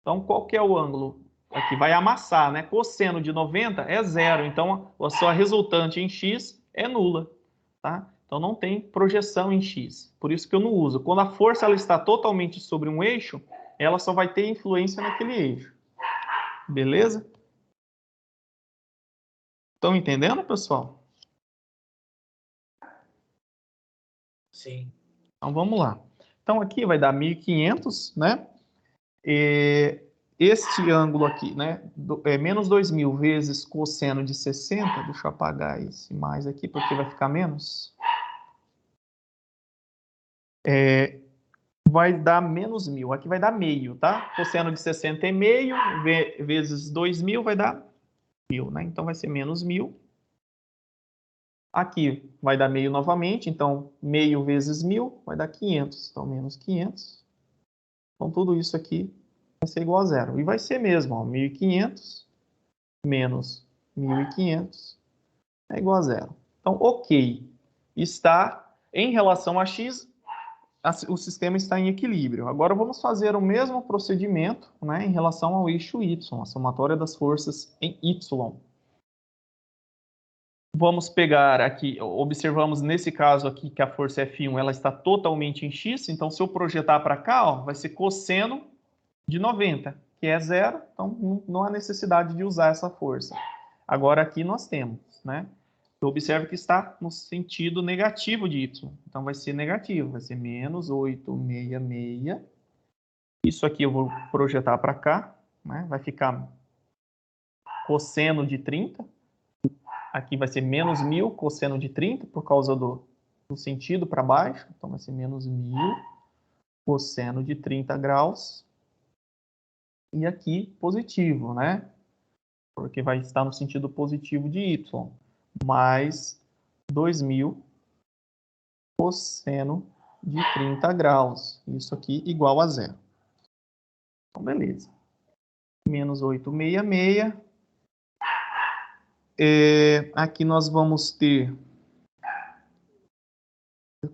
Então, qual que é o ângulo? Aqui vai amassar, né? Cosseno de 90 é zero. Então, a sua resultante em X é nula, tá? Então, não tem projeção em X. Por isso que eu não uso. Quando a força ela está totalmente sobre um eixo, ela só vai ter influência naquele eixo. Beleza? Estão entendendo, pessoal? Sim. Então, vamos lá. Então, aqui vai dar 1.500, né? Este ângulo aqui, né? Menos 2.000 vezes cosseno de 60. Deixa eu apagar esse mais aqui, porque vai ficar menos. Vai dar menos 1.000. Aqui vai dar meio, tá? Cosseno de 60 é meio, vezes 2.000 vai dar 1.000, né? Então, vai ser menos 1.000. Aqui vai dar meio novamente, então, meio vezes 1.000 vai dar 500. Então, menos 500. Então, tudo isso aqui vai ser igual a zero. E vai ser mesmo, ó, 1.500 menos 1.500 é igual a zero. Então, ok. Está em relação a x, o sistema está em equilíbrio. Agora vamos fazer o mesmo procedimento, né, em relação ao eixo y, a somatória das forças em y. Vamos pegar aqui, observamos nesse caso aqui que a força F1 ela está totalmente em x, então se eu projetar para cá, ó, vai ser cosseno de 90, que é zero, então não há necessidade de usar essa força. Agora aqui nós temos, né? Observe que está no sentido negativo de y. Então, vai ser negativo, vai ser menos 866. Isso aqui eu vou projetar para cá, né? Vai ficar cosseno de 30. Aqui vai ser menos 1.000 cosseno de 30, por causa do sentido para baixo. Então, vai ser menos 1.000 cosseno de 30 graus. E aqui, positivo, né? Porque vai estar no sentido positivo de y. Mais 2.000 cosseno de 30 graus. Isso aqui igual a zero. Então, beleza. Menos 866. Aqui nós vamos ter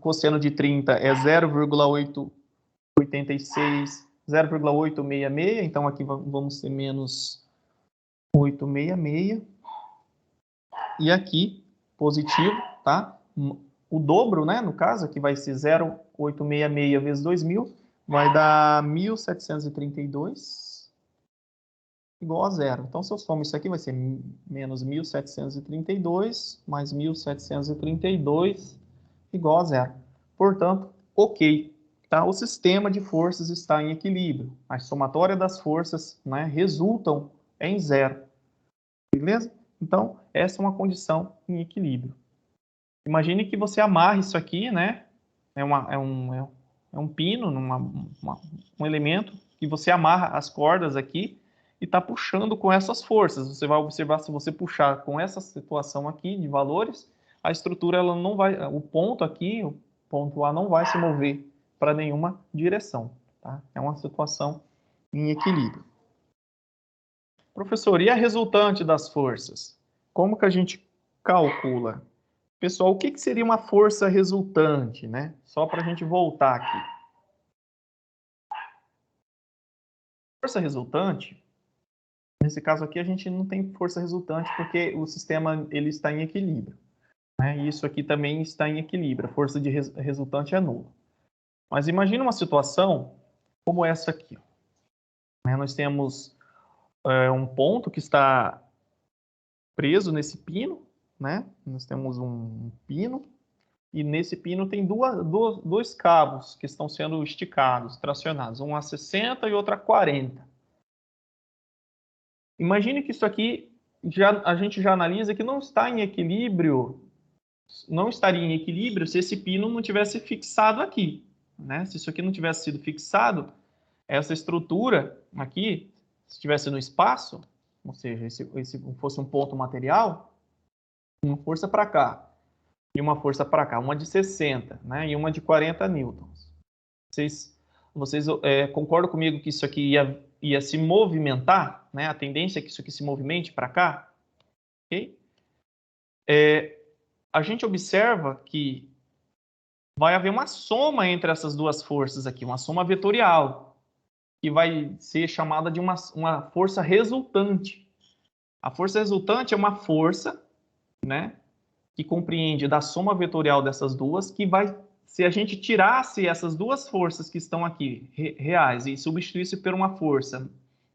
cosseno de 30 é 0,886, 0,866. Então, aqui vamos ter menos 866. E aqui, positivo, tá? O dobro, né? No caso, aqui vai ser 0,866 vezes 2.000, vai dar 1.732 igual a zero. Então, se eu somo isso aqui, vai ser menos 1.732 mais 1.732 igual a zero. Portanto, ok. Tá? O sistema de forças está em equilíbrio. A somatória das forças, né, resultam em zero. Beleza? Então, essa é uma condição em equilíbrio. Imagine que você amarre isso aqui, né? É um pino, um elemento, que você amarra as cordas aqui e está puxando com essas forças. Você vai observar, se você puxar com essa situação aqui de valores, a estrutura ela não vai, o ponto aqui, o ponto A não vai se mover para nenhuma direção. Tá? É uma situação em equilíbrio. Professor, e a resultante das forças? Como que a gente calcula? Pessoal, o que que seria uma força resultante, né? Só para a gente voltar aqui. Força resultante, nesse caso aqui a gente não tem força resultante porque o sistema ele está em equilíbrio, né? E isso aqui também está em equilíbrio, a força de resultante é nula. Mas imagina uma situação como essa aqui, né? Nós temos um ponto que está preso nesse pino, né? Nós temos um pino e nesse pino tem dois cabos que estão sendo esticados, tracionados, um a 60 e outro a 40. Imagine que isso aqui a gente já analisa que não está em equilíbrio, não estaria em equilíbrio se esse pino não tivesse fixado aqui, né? Se isso aqui não tivesse sido fixado, essa estrutura aqui, se estivesse no espaço, ou seja, esse fosse um ponto material, uma força para cá e uma força para cá, uma de 60, né? E uma de 40 newtons. Vocês concordam comigo que isso aqui ia se movimentar, né? A tendência é que isso aqui se movimente para cá, ok? A gente observa que vai haver uma soma entre essas duas forças aqui, uma soma vetorial, que vai ser chamada de uma força resultante. A força resultante é uma força, né, que compreende da soma vetorial dessas duas, que vai, se a gente tirasse essas duas forças que estão aqui, reais, e substituísse por uma força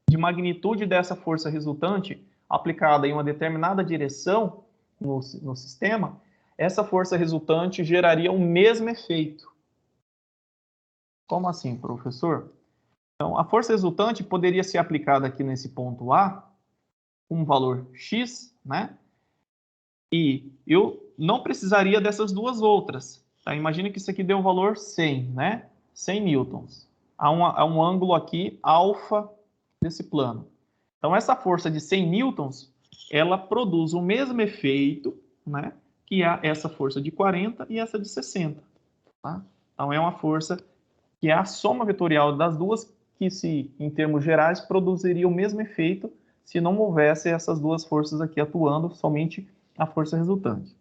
de magnitude dessa força resultante, aplicada em uma determinada direção no sistema, essa força resultante geraria o mesmo efeito. Como assim, professor? Então, a força resultante poderia ser aplicada aqui nesse ponto A, um valor X, né? E eu não precisaria dessas duas outras. Tá? Imagina que isso aqui deu o valor 100, né? 100 newtons. Há um ângulo aqui, alfa, desse plano. Então, essa força de 100 newtons, ela produz o mesmo efeito, né? Que é essa força de 40 e essa de 60. Tá? Então, é uma força que é a soma vetorial das duas, que se, em termos gerais, produziria o mesmo efeito se não houvesse essas duas forças aqui atuando, somente a força resultante.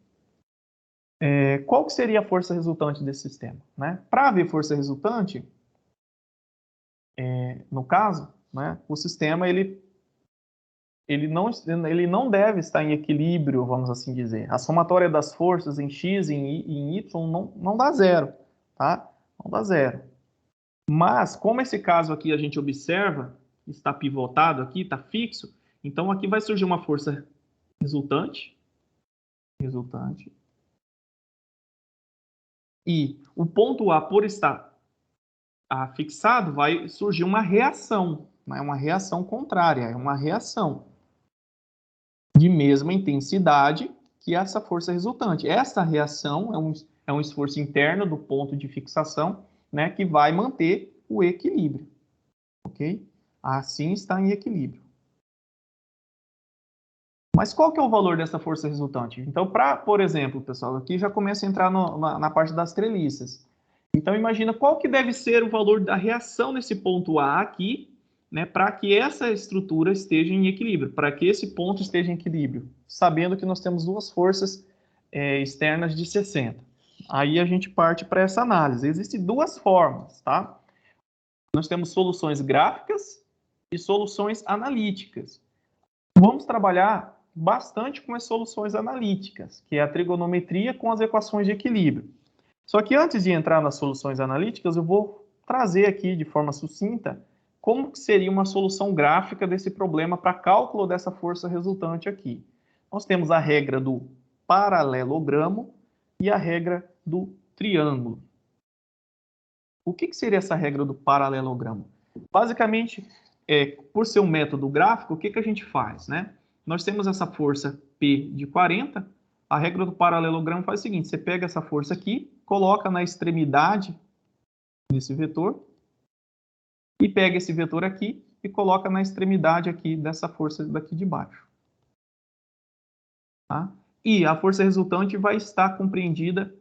Qual que seria a força resultante desse sistema? Né? Para haver força resultante, no caso, né, o sistema ele não deve estar em equilíbrio, vamos assim dizer. A somatória das forças em X e em Y não dá zero, tá? Não dá zero. Mas, como esse caso aqui a gente observa, está pivotado aqui, está fixo, então aqui vai surgir uma força resultante. E o ponto A, por estar fixado, vai surgir uma reação, né? Uma reação contrária, é uma reação de mesma intensidade que essa força resultante. Essa reação é um esforço interno do ponto de fixação, né, que vai manter o equilíbrio, ok? Assim está em equilíbrio. Mas qual que é o valor dessa força resultante? Então, por exemplo, pessoal, aqui já começa a entrar na parte das treliças. Então, imagina qual que deve ser o valor da reação nesse ponto A aqui, né, para que essa estrutura esteja em equilíbrio, para que esse ponto esteja em equilíbrio, sabendo que nós temos duas forças externas de 60. Aí a gente parte para essa análise. Existem duas formas, tá? Nós temos soluções gráficas e soluções analíticas. Vamos trabalhar bastante com as soluções analíticas, que é a trigonometria com as equações de equilíbrio. Só que antes de entrar nas soluções analíticas, eu vou trazer aqui de forma sucinta como que seria uma solução gráfica desse problema para cálculo dessa força resultante aqui. Nós temos a regra do paralelogramo e a regra do triângulo. O que seria essa regra do paralelogramo? Basicamente, por ser um método gráfico, o que a gente faz, né? Nós temos essa força P de 40, a regra do paralelogramo faz o seguinte, você pega essa força aqui, coloca na extremidade desse vetor, e pega esse vetor aqui e coloca na extremidade aqui dessa força daqui de baixo. Tá? E a força resultante vai estar compreendida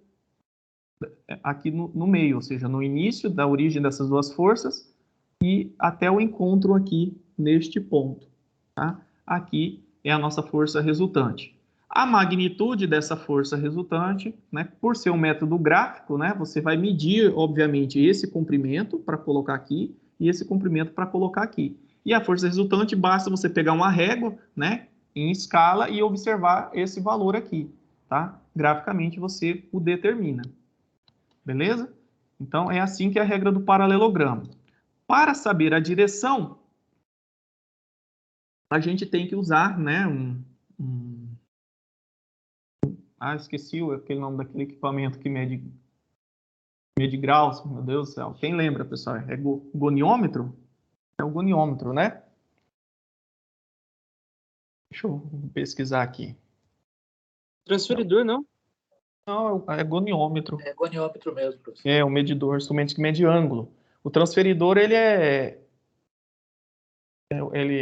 aqui no meio, ou seja, no início da origem dessas duas forças e até o encontro aqui neste ponto. Tá? aqui é a nossa força resultante. A magnitude dessa força resultante, né, por ser um método gráfico, né, você vai medir, obviamente, esse comprimento para colocar aqui e esse comprimento para colocar aqui. E a força resultante, basta você pegar uma régua, né, em escala e observar esse valor aqui, tá? Graficamente você o determina. Beleza? Então, é assim que é a regra do paralelogramo. Para saber a direção, a gente tem que usar, né, esqueci aquele nome daquele equipamento que mede graus, meu Deus do céu. Quem lembra, pessoal? É goniômetro? É o goniômetro, né? Deixa eu pesquisar aqui. Transferidor, não? Não, é goniômetro. É goniômetro mesmo, professor. É o medidor, instrumento que mede ângulo. O transferidor, ele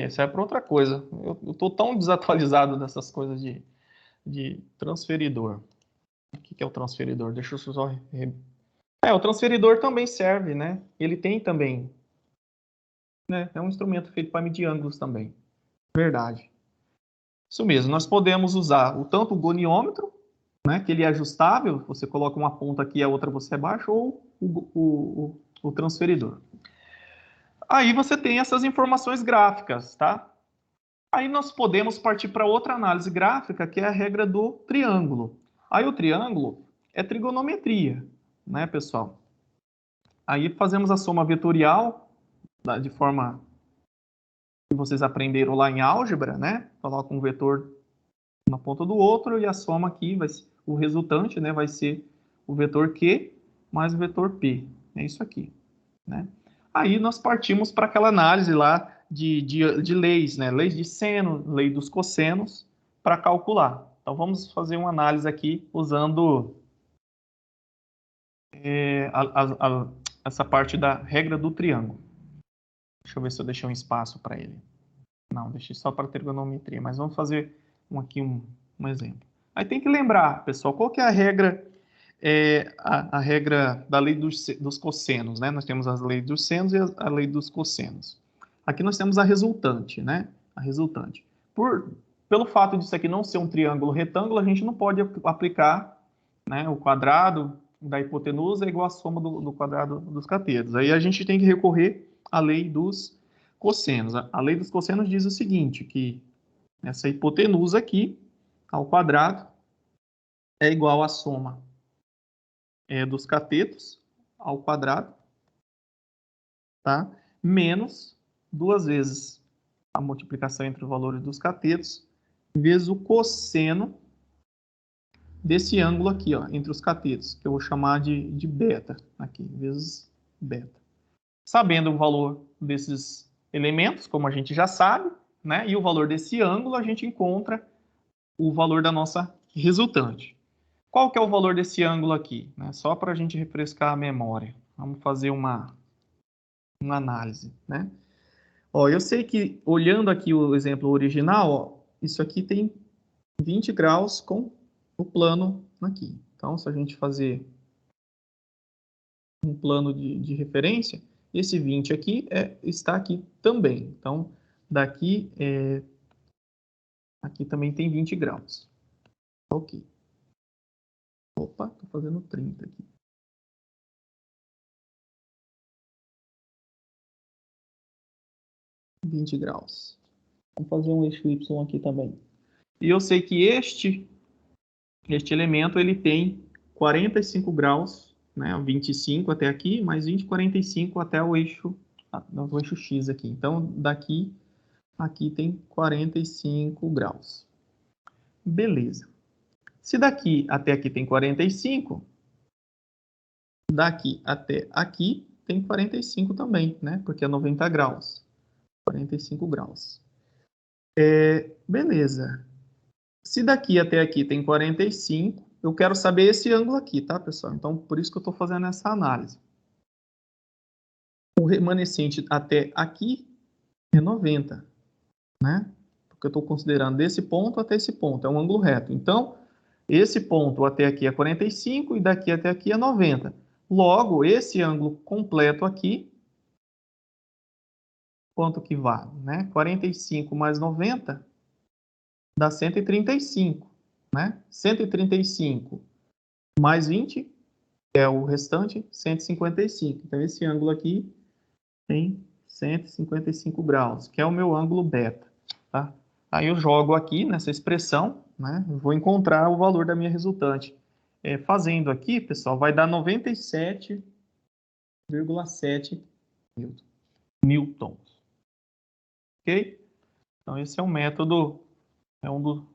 serve para outra coisa. Eu estou tão desatualizado dessas coisas de transferidor. O que é o transferidor? Deixa eu só... o transferidor também serve, né? Ele tem também, né? É um instrumento feito para medir ângulos também. Verdade. Isso mesmo, nós podemos usar tanto o goniômetro, né, que ele é ajustável, você coloca uma ponta aqui e a outra você abaixa, ou o transferidor. Aí você tem essas informações gráficas, tá? Aí nós podemos partir para outra análise gráfica, que é a regra do triângulo. Aí o triângulo é trigonometria, né, pessoal? Aí fazemos a soma vetorial, de forma que vocês aprenderam lá em álgebra, né? Coloca um vetor na ponta do outro e a soma aqui, o resultante, né, vai ser o vetor Q mais o vetor P. É isso aqui, né? Aí nós partimos para aquela análise lá de leis, né? Leis de seno, lei dos cossenos, para calcular. Então vamos fazer uma análise aqui usando essa parte da regra do triângulo. Deixa eu ver se eu deixei um espaço para ele. Não, deixei só para trigonometria, mas vamos fazer aqui um exemplo. Aí tem que lembrar, pessoal, qual que é a regra, a regra da lei dos cossenos, né? Nós temos as leis dos senos e a lei dos cossenos. Aqui nós temos a resultante, né? A resultante. Pelo fato disso aqui não ser um triângulo retângulo, a gente não pode aplicar, né, o quadrado da hipotenusa é igual à soma do quadrado dos catetos. Aí a gente tem que recorrer à lei dos cossenos. A lei dos cossenos diz o seguinte, que essa hipotenusa aqui, ao quadrado, é igual à soma dos catetos ao quadrado, tá? Menos 2 vezes a multiplicação entre os valores dos catetos, vezes o cosseno desse ângulo aqui, ó, entre os catetos, que eu vou chamar de beta, aqui, vezes beta. Sabendo o valor desses elementos, como a gente já sabe, né, e o valor desse ângulo, a gente encontra o valor da nossa resultante. Qual que é o valor desse ângulo aqui? Né? Só para a gente refrescar a memória. Vamos fazer uma análise, né? Ó, eu sei que, olhando aqui o exemplo original, ó, isso aqui tem 20 graus com o plano aqui. Então, se a gente fazer um plano de referência, esse 20 aqui está aqui também. Então, daqui, aqui também tem 20 graus. Ok. Opa, estou fazendo 30 aqui. ,20 graus. Vamos fazer um eixo Y aqui também. E eu sei que este elemento ele tem 45 graus, né, 25 até aqui, mais 20, 45 até o eixo X aqui. Então, daqui, aqui tem 45 graus. Beleza. Se daqui até aqui tem 45, daqui até aqui tem 45 também, né? Porque é 90 graus. 45 graus. Beleza. Se daqui até aqui tem 45, eu quero saber esse ângulo aqui, tá, pessoal? Então, por isso que eu estou fazendo essa análise. O remanescente até aqui é 90, né? Porque eu estou considerando desse ponto até esse ponto. É um ângulo reto. Então, esse ponto até aqui é 45 e daqui até aqui é 90. Logo, esse ângulo completo aqui, quanto que vale, né? 45 mais 90 dá 135, né? 135 mais 20 é o restante, 155. Então, esse ângulo aqui tem 155 graus, que é o meu ângulo beta, tá? Aí eu jogo aqui nessa expressão, né? Eu vou encontrar o valor da minha resultante. Fazendo aqui, pessoal, vai dar 97,7 newtons. Ok? Então, esse é um método, é um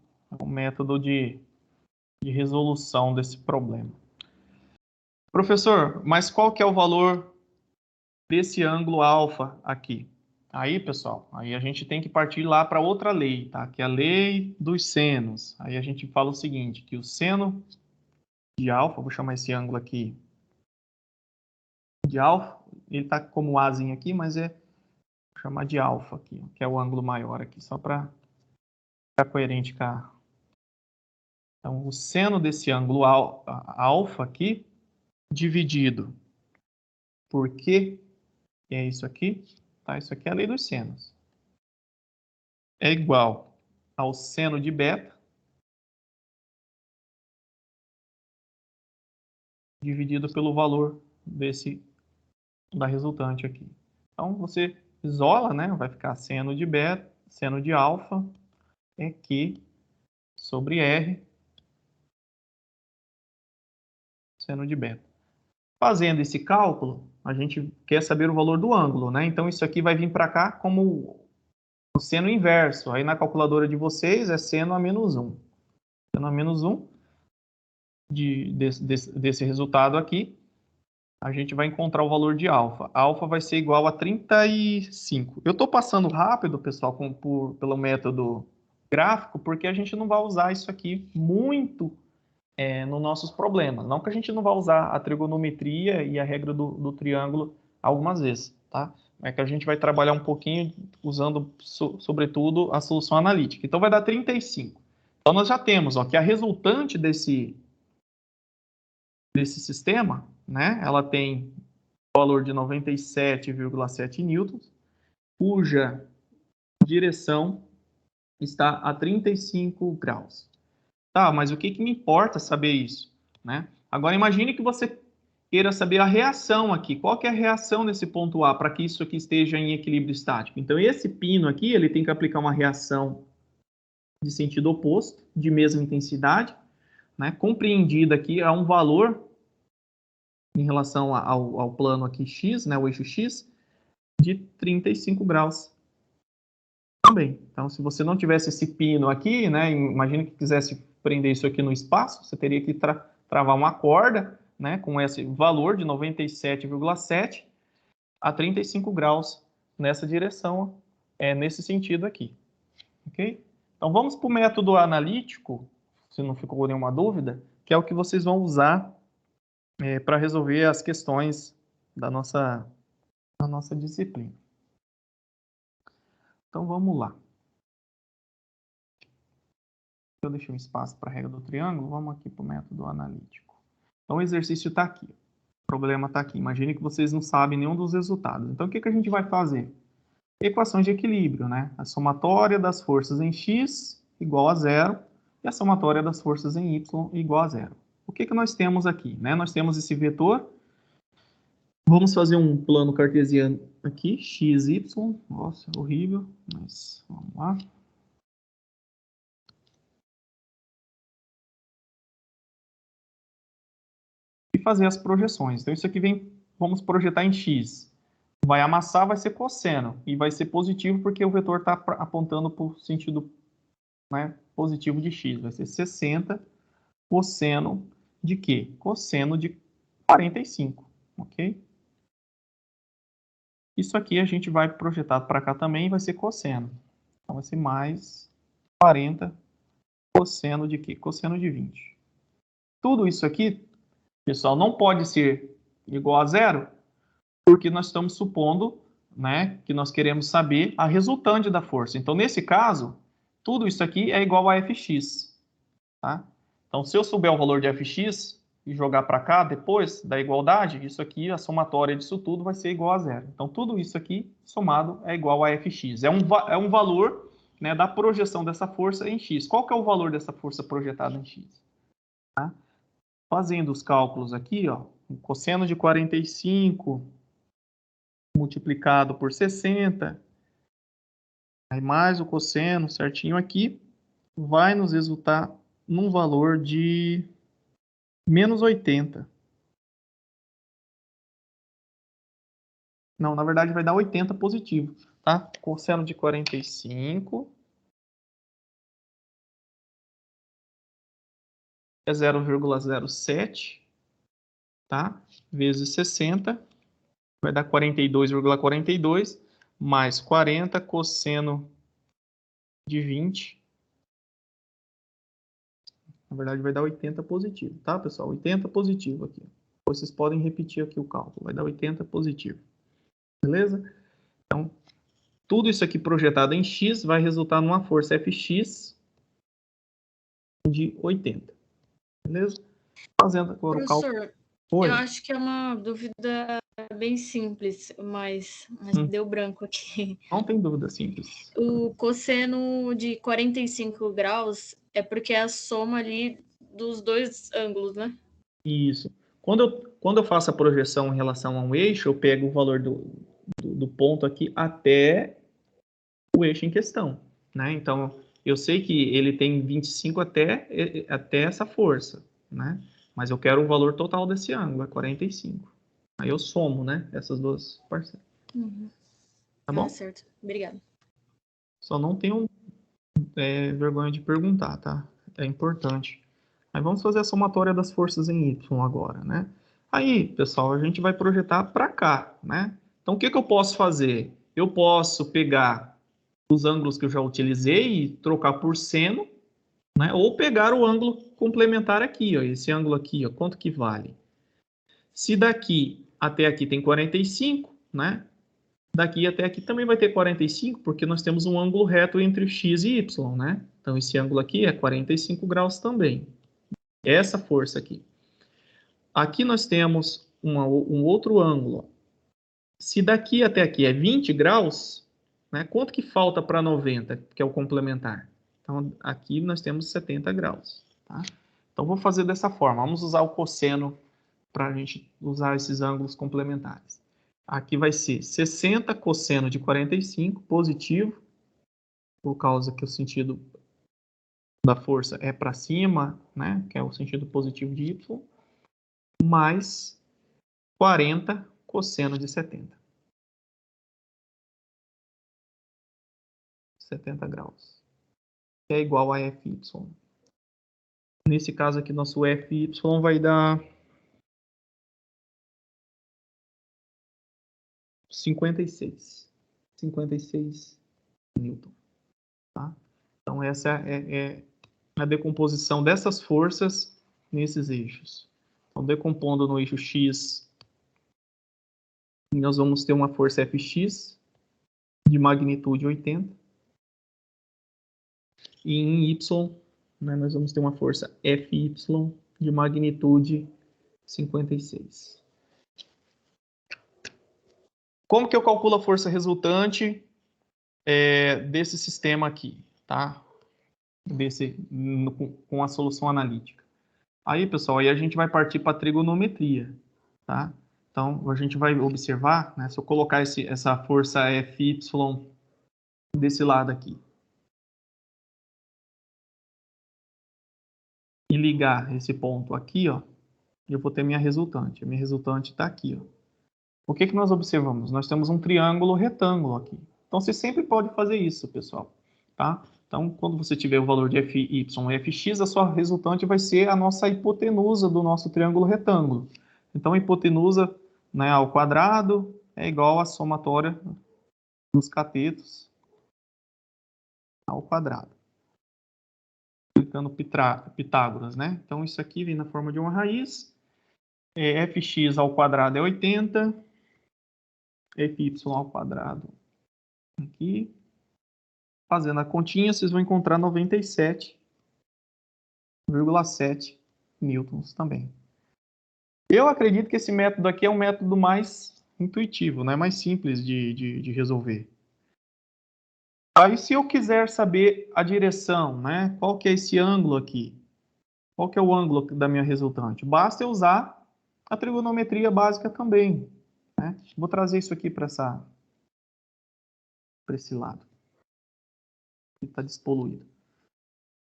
método de resolução desse problema. Professor, mas qual que é o valor desse ângulo alfa aqui? Aí, pessoal, aí a gente tem que partir lá para outra lei, tá? Que é a lei dos senos. Aí a gente fala o seguinte, que o seno de alfa, vou chamar esse ângulo aqui de alfa, ele está como azinho aqui, mas vou chamar de alfa aqui, que é o ângulo maior aqui, só para ficar coerente com a... Então, o seno desse ângulo alfa aqui, dividido por Q, que é isso aqui, tá? Isso aqui é a lei dos senos. É igual ao seno de beta dividido pelo valor da resultante aqui. Então, você isola, né? Vai ficar seno de beta, seno de alfa é Q sobre R, seno de beta. Fazendo esse cálculo, a gente quer saber o valor do ângulo, né? Então, isso aqui vai vir para cá como o seno inverso. Aí, na calculadora de vocês, é seno a menos 1. Seno a menos 1 desse resultado aqui, a gente vai encontrar o valor de alfa. Alfa vai ser igual a 35. Eu estou passando rápido, pessoal, pelo método gráfico, porque a gente não vai usar isso aqui muito nos nossos problemas. Não que a gente não vá usar a trigonometria e a regra do triângulo algumas vezes, tá? É que a gente vai trabalhar um pouquinho usando, sobretudo, a solução analítica. Então, vai dar 35. Então, nós já temos que a resultante desse sistema, né? Ela tem o valor de 97,7 newtons, cuja direção está a 35 graus. Tá, mas o que me importa saber isso, né? Agora imagine que você queira saber a reação aqui. Qual que é a reação nesse ponto A para que isso aqui esteja em equilíbrio estático? Então esse pino aqui, ele tem que aplicar uma reação de sentido oposto, de mesma intensidade, né? Compreendida aqui a um valor em relação ao plano aqui X, né, o eixo X, de 35 graus também. Então, se você não tivesse esse pino aqui, né, imagine que quisesse prender isso aqui no espaço, você teria que travar uma corda, né, com esse valor de 97,7 a 35 graus nessa direção, nesse sentido aqui. Ok? Então, vamos para o método analítico, se não ficou nenhuma dúvida, que é o que vocês vão usar para resolver as questões da nossa disciplina. Então, vamos lá. Eu deixei um espaço para a regra do triângulo, vamos aqui para o método analítico. Então, o exercício está aqui. O problema está aqui. Imagine que vocês não sabem nenhum dos resultados. Então, o que a gente vai fazer? Equações de equilíbrio, né? A somatória das forças em x igual a 0 e a somatória das forças em y igual a 0. O que nós temos aqui, né? Nós temos esse vetor. Vamos fazer um plano cartesiano aqui, x, y. Nossa, horrível, mas vamos lá. E fazer as projeções. Então, isso aqui vamos projetar em x. Vai amassar, vai ser cosseno. E vai ser positivo porque o vetor está apontando para o sentido, né, positivo de x. Vai ser 60 cosseno de quê? Cosseno de 45, ok? Isso aqui a gente vai projetar para cá também e vai ser cosseno. Então, vai ser mais 40 cosseno de quê? Cosseno de 20. Tudo isso aqui, pessoal, não pode ser igual a zero, porque nós estamos supondo, né, que nós queremos saber a resultante da força. Então, nesse caso, tudo isso aqui é igual a Fx. Tá? Então, se eu souber o valor de Fx e jogar para cá depois da igualdade, isso aqui, a somatória disso tudo vai ser igual a zero. Então, tudo isso aqui somado é igual a Fx. É um valor né, da projeção dessa força em x. Qual que é o valor dessa força projetada em x? Tá? Fazendo os cálculos aqui, ó, o cosseno de 45 multiplicado por 60, aí mais o cosseno certinho aqui, vai nos resultar num valor de menos 80. Não, na verdade vai dar 80 positivo, tá? Cosseno de 45 é 0,07, tá? Vezes 60, vai dar 42,42, mais 40 cosseno de 20. Na verdade vai dar 80 positivo, tá, pessoal? 80 positivo aqui. Vocês podem repetir aqui o cálculo, vai dar 80 positivo. Beleza? Então, tudo isso aqui projetado em x vai resultar numa força Fx de 80. Beleza? Fazendo agora o cálculo. Professor, Oi. eu acho que é uma dúvida bem simples, mas deu branco aqui. Não tem dúvida simples. O cosseno de 45 graus é porque é a soma ali dos dois ângulos, né? Isso. Quando eu faço a projeção em relação a um eixo, eu pego o valor do ponto aqui até o eixo em questão, né? Então, eu sei que ele tem 25 até essa força, né? Mas eu quero o valor total desse ângulo, é 45. Aí eu somo, né? Essas duas parcelas. Uhum. Tá bom? Certo. Obrigada. Só não tenham vergonha de perguntar, tá? É importante. Aí vamos fazer a somatória das forças em Y agora, né? Aí, pessoal, a gente vai projetar para cá, né? Então, o que eu posso fazer? Eu posso pegar os ângulos que eu já utilizei e trocar por seno, né? Ou pegar o ângulo complementar aqui, ó, esse ângulo aqui, ó, quanto que vale? Se daqui até aqui tem 45, né? Daqui até aqui também vai ter 45, porque nós temos um ângulo reto entre x e y, né? Então, esse ângulo aqui é 45 graus também. Essa força aqui. Aqui nós temos um outro ângulo. Se daqui até aqui é 20 graus, né? Quanto que falta para 90, que é o complementar? Então, aqui nós temos 70 graus. Tá? Então, vou fazer dessa forma. Vamos usar o cosseno para a gente usar esses ângulos complementares. Aqui vai ser 60 cosseno de 45, positivo, por causa que o sentido da força é para cima, né? Que é o sentido positivo de y, mais 40 cosseno de 70. 70 graus. Que é igual a Fy. Nesse caso aqui, nosso Fy vai dar 56 newton. Tá? Então, essa é a decomposição dessas forças nesses eixos. Então, decompondo no eixo X, nós vamos ter uma força Fx de magnitude 80. E em Y, né, nós vamos ter uma força Fy de magnitude 56. Como que eu calculo a força resultante desse sistema aqui, tá? Com a solução analítica. Aí, pessoal, aí a gente vai partir para a trigonometria, tá? Então, a gente vai observar, né, se eu colocar essa força Fy desse lado aqui e ligar esse ponto aqui, ó, eu vou ter minha resultante. A minha resultante está aqui, ó. O que nós observamos? Nós temos um triângulo retângulo aqui. Então, você sempre pode fazer isso, pessoal, tá? Então, quando você tiver o valor de Fy e Fx, a sua resultante vai ser a nossa hipotenusa do nosso triângulo retângulo. Então, a hipotenusa, né, ao quadrado é igual à somatória dos catetos ao quadrado. Aplicando Pitágoras, né? Então, isso aqui vem na forma de uma raiz. Fx ao quadrado é 80. Fy ao quadrado aqui. Fazendo a continha, vocês vão encontrar 97,7 newtons também. Eu acredito que esse método aqui é um método mais intuitivo, né? Mais simples de resolver. Aí, se eu quiser saber a direção, né? Qual que é esse ângulo aqui? Qual que é o ângulo da minha resultante? Basta eu usar a trigonometria básica também, né? Vou trazer isso aqui para esse lado. Está despoluído.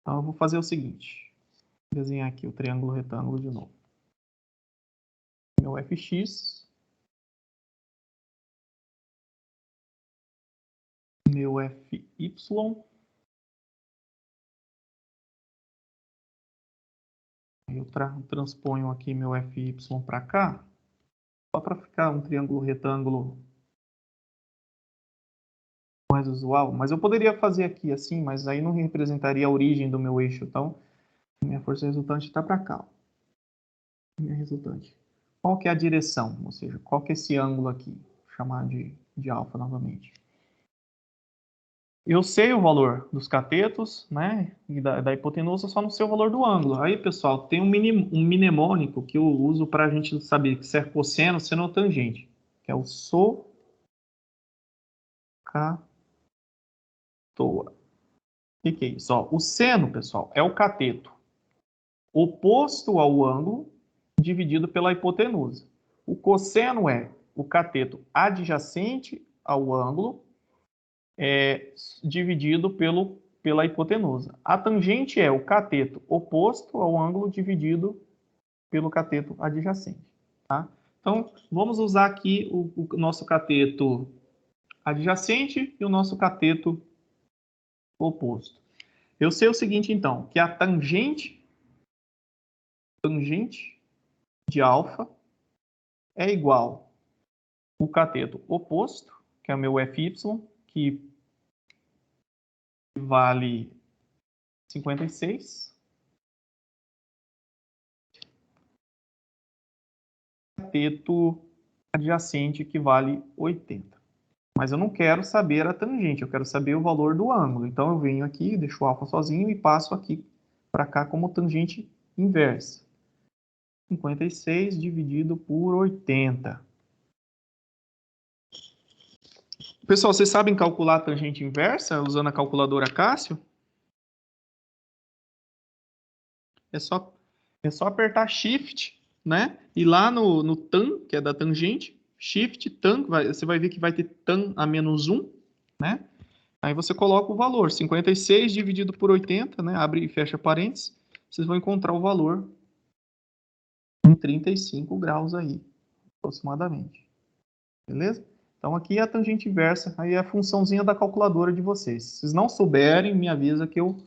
Então, eu vou fazer o seguinte. Vou desenhar aqui o triângulo retângulo de novo. Meu fx. Meu fy. Eu transponho aqui meu fy para cá. Só para ficar um triângulo retângulo mais usual. Mas eu poderia fazer aqui assim, mas aí não representaria a origem do meu eixo. Então, minha força resultante está para cá. Ó. Minha resultante. Qual que é a direção? Ou seja, qual que é esse ângulo aqui? Vou chamar de alfa novamente. Eu sei o valor dos catetos, né? E da hipotenusa, só não sei o valor do ângulo. Aí, pessoal, tem um mnemônico que eu uso para a gente saber se é cosseno, seno ou tangente. Que é o SOCATOA. O que é isso? Ó, o seno, pessoal, é o cateto oposto ao ângulo dividido pela hipotenusa. O cosseno é o cateto adjacente ao ângulo dividido pela hipotenusa. A tangente é o cateto oposto ao ângulo dividido pelo cateto adjacente. Tá? Então, vamos usar aqui o nosso cateto adjacente e o nosso cateto oposto. Eu sei o seguinte, então, que a tangente de alfa é igual ao cateto oposto, que é o meu fy, que vale 56. Cateto adjacente, que vale 80. Mas eu não quero saber a tangente, eu quero saber o valor do ângulo. Então, eu venho aqui, deixo o alfa sozinho e passo aqui para cá como tangente inversa. 56 dividido por 80. Pessoal, vocês sabem calcular a tangente inversa usando a calculadora Cássio? É só apertar Shift, né? E lá no tan, que é da tangente, Shift, tan, você vai ver que vai ter tan a menos 1, né? Aí você coloca o valor, 56 dividido por 80, né? Abre e fecha parênteses. Vocês vão encontrar o valor em 35 graus aí, aproximadamente. Beleza? Então aqui é a tangente inversa, aí é a funçãozinha da calculadora de vocês. Se vocês não souberem, me avisa que eu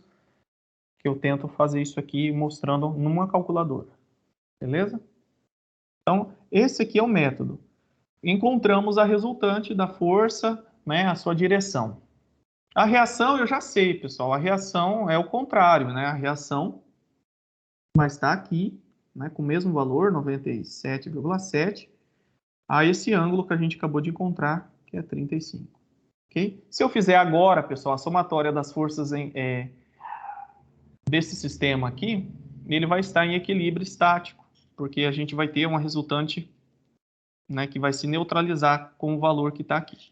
tento fazer isso aqui mostrando numa calculadora. Beleza? Então, esse aqui é o método. Encontramos a resultante da força, né, a sua direção. A reação eu já sei, pessoal. A reação é o contrário, né? A reação vai estar aqui, né, com o mesmo valor, 97,7, a esse ângulo que a gente acabou de encontrar, que é 35. Okay? Se eu fizer agora, pessoal, a somatória das forças desse sistema aqui, ele vai estar em equilíbrio estático, porque a gente vai ter uma resultante, né, que vai se neutralizar com o valor que está aqui.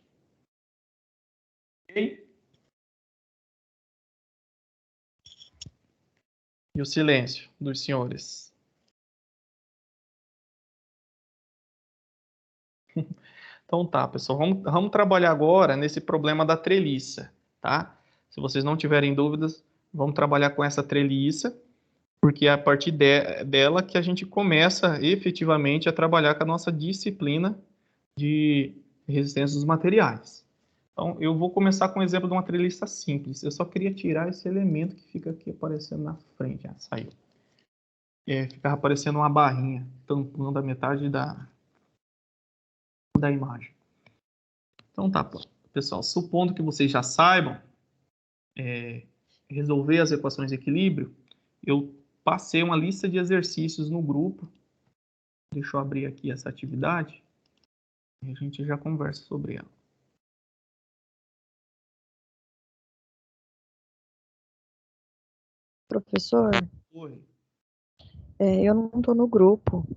Ok? E o silêncio dos senhores. Então tá, pessoal, vamos trabalhar agora nesse problema da treliça, tá? Se vocês não tiverem dúvidas, vamos trabalhar com essa treliça, porque é a partir dela que a gente começa efetivamente a trabalhar com a nossa disciplina de resistência dos materiais. Então, eu vou começar com o exemplo de uma treliça simples. Eu só queria tirar esse elemento que fica aqui aparecendo na frente. Ah, saiu. Ficava aparecendo uma barrinha tampando a metade da imagem. Então tá, pessoal, supondo que vocês já saibam resolver as equações de equilíbrio, eu passei uma lista de exercícios no grupo. Deixa eu abrir aqui essa atividade e a gente já conversa sobre ela. Professor, Oi. eu não estou no grupo.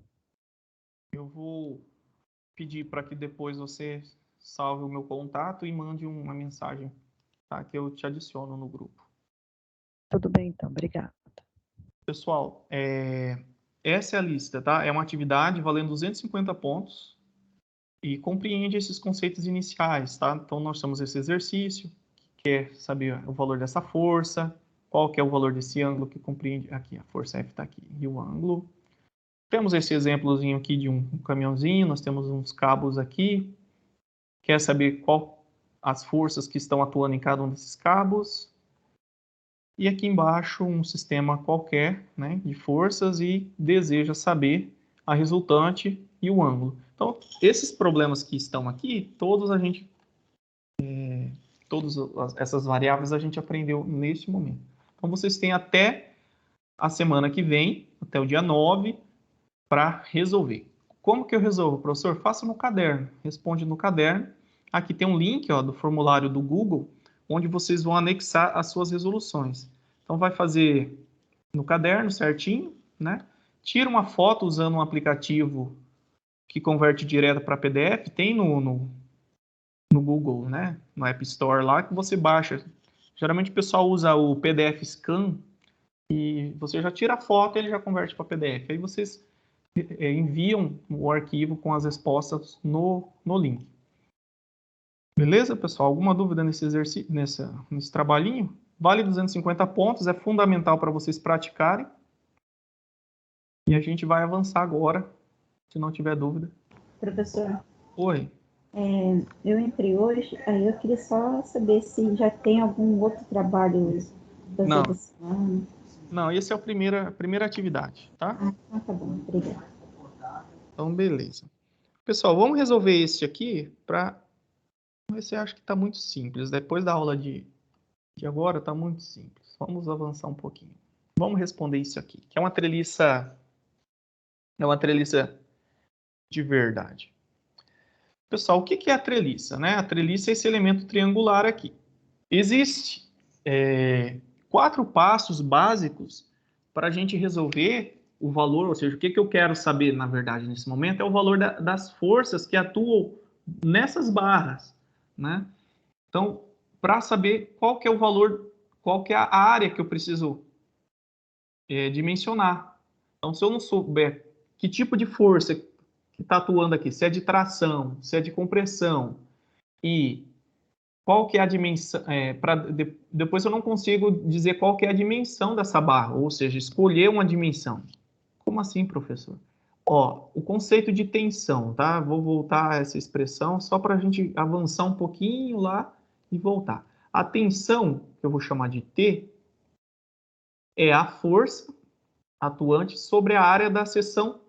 Eu vou pedir para que depois você salve o meu contato e mande uma mensagem tá? Que eu te adiciono no grupo. Tudo bem, então. Obrigada. Pessoal, essa é a lista, tá? É uma atividade valendo 250 pontos e compreende esses conceitos iniciais, tá? Então, nós temos esse exercício, que é saber o valor dessa força, qual que é o valor desse ângulo que compreende... Aqui, a força F está aqui, e o ângulo. Temos esse exemplozinho aqui de um caminhãozinho, nós temos uns cabos aqui. Quer saber qual as forças que estão atuando em cada um desses cabos. E aqui embaixo um sistema qualquer, né, de forças e deseja saber a resultante e o ângulo. Então, esses problemas que estão aqui, todas essas variáveis a gente aprendeu neste momento. Então, vocês têm até a semana que vem, até o dia 9, para resolver. Como que eu resolvo, professor? Faça no caderno, responde no caderno. Aqui tem um link, ó, do formulário do Google, onde vocês vão anexar as suas resoluções. Então, vai fazer no caderno certinho, né? Tira uma foto usando um aplicativo que converte direto para PDF. Tem no Google, né? No App Store lá, que você baixa. Geralmente o pessoal usa o PDF Scan e você já tira a foto e ele já converte para PDF. Aí vocês enviam o arquivo com as respostas no link. Beleza, pessoal? Alguma dúvida nesse exercício, nesse trabalhinho? Vale 250 pontos, é fundamental para vocês praticarem. E a gente vai avançar agora, se não tiver dúvida. Professor, Oi. eu entrei hoje, aí eu queria só saber se já tem algum outro trabalho da Não. semana. Não, essa é a primeira atividade, tá? Ah, tá bom, obrigada. Então, beleza. Pessoal, vamos resolver esse aqui para... Esse eu acho que está muito simples. Depois da aula de agora, está muito simples. Vamos avançar um pouquinho. Vamos responder isso aqui, que é uma treliça de verdade. Pessoal, o que é a treliça, né? A treliça é esse elemento triangular aqui. Existe 4 passos básicos para a gente resolver o valor, ou seja, o que eu quero saber, na verdade, nesse momento, é o valor das forças que atuam nessas barras, né? Então, para saber qual que é o valor, qual que é a área que eu preciso dimensionar. Então, se eu não souber que tipo de força que está atuando aqui, se é de tração, se é de compressão, e qual que é a dimensão, depois eu não consigo dizer qual que é a dimensão dessa barra, ou seja, escolher uma dimensão. Como assim, professor? Ó, o conceito de tensão, tá? Vou voltar a essa expressão só para a gente avançar um pouquinho lá e voltar. A tensão, que eu vou chamar de T, é a força atuante sobre a área da seção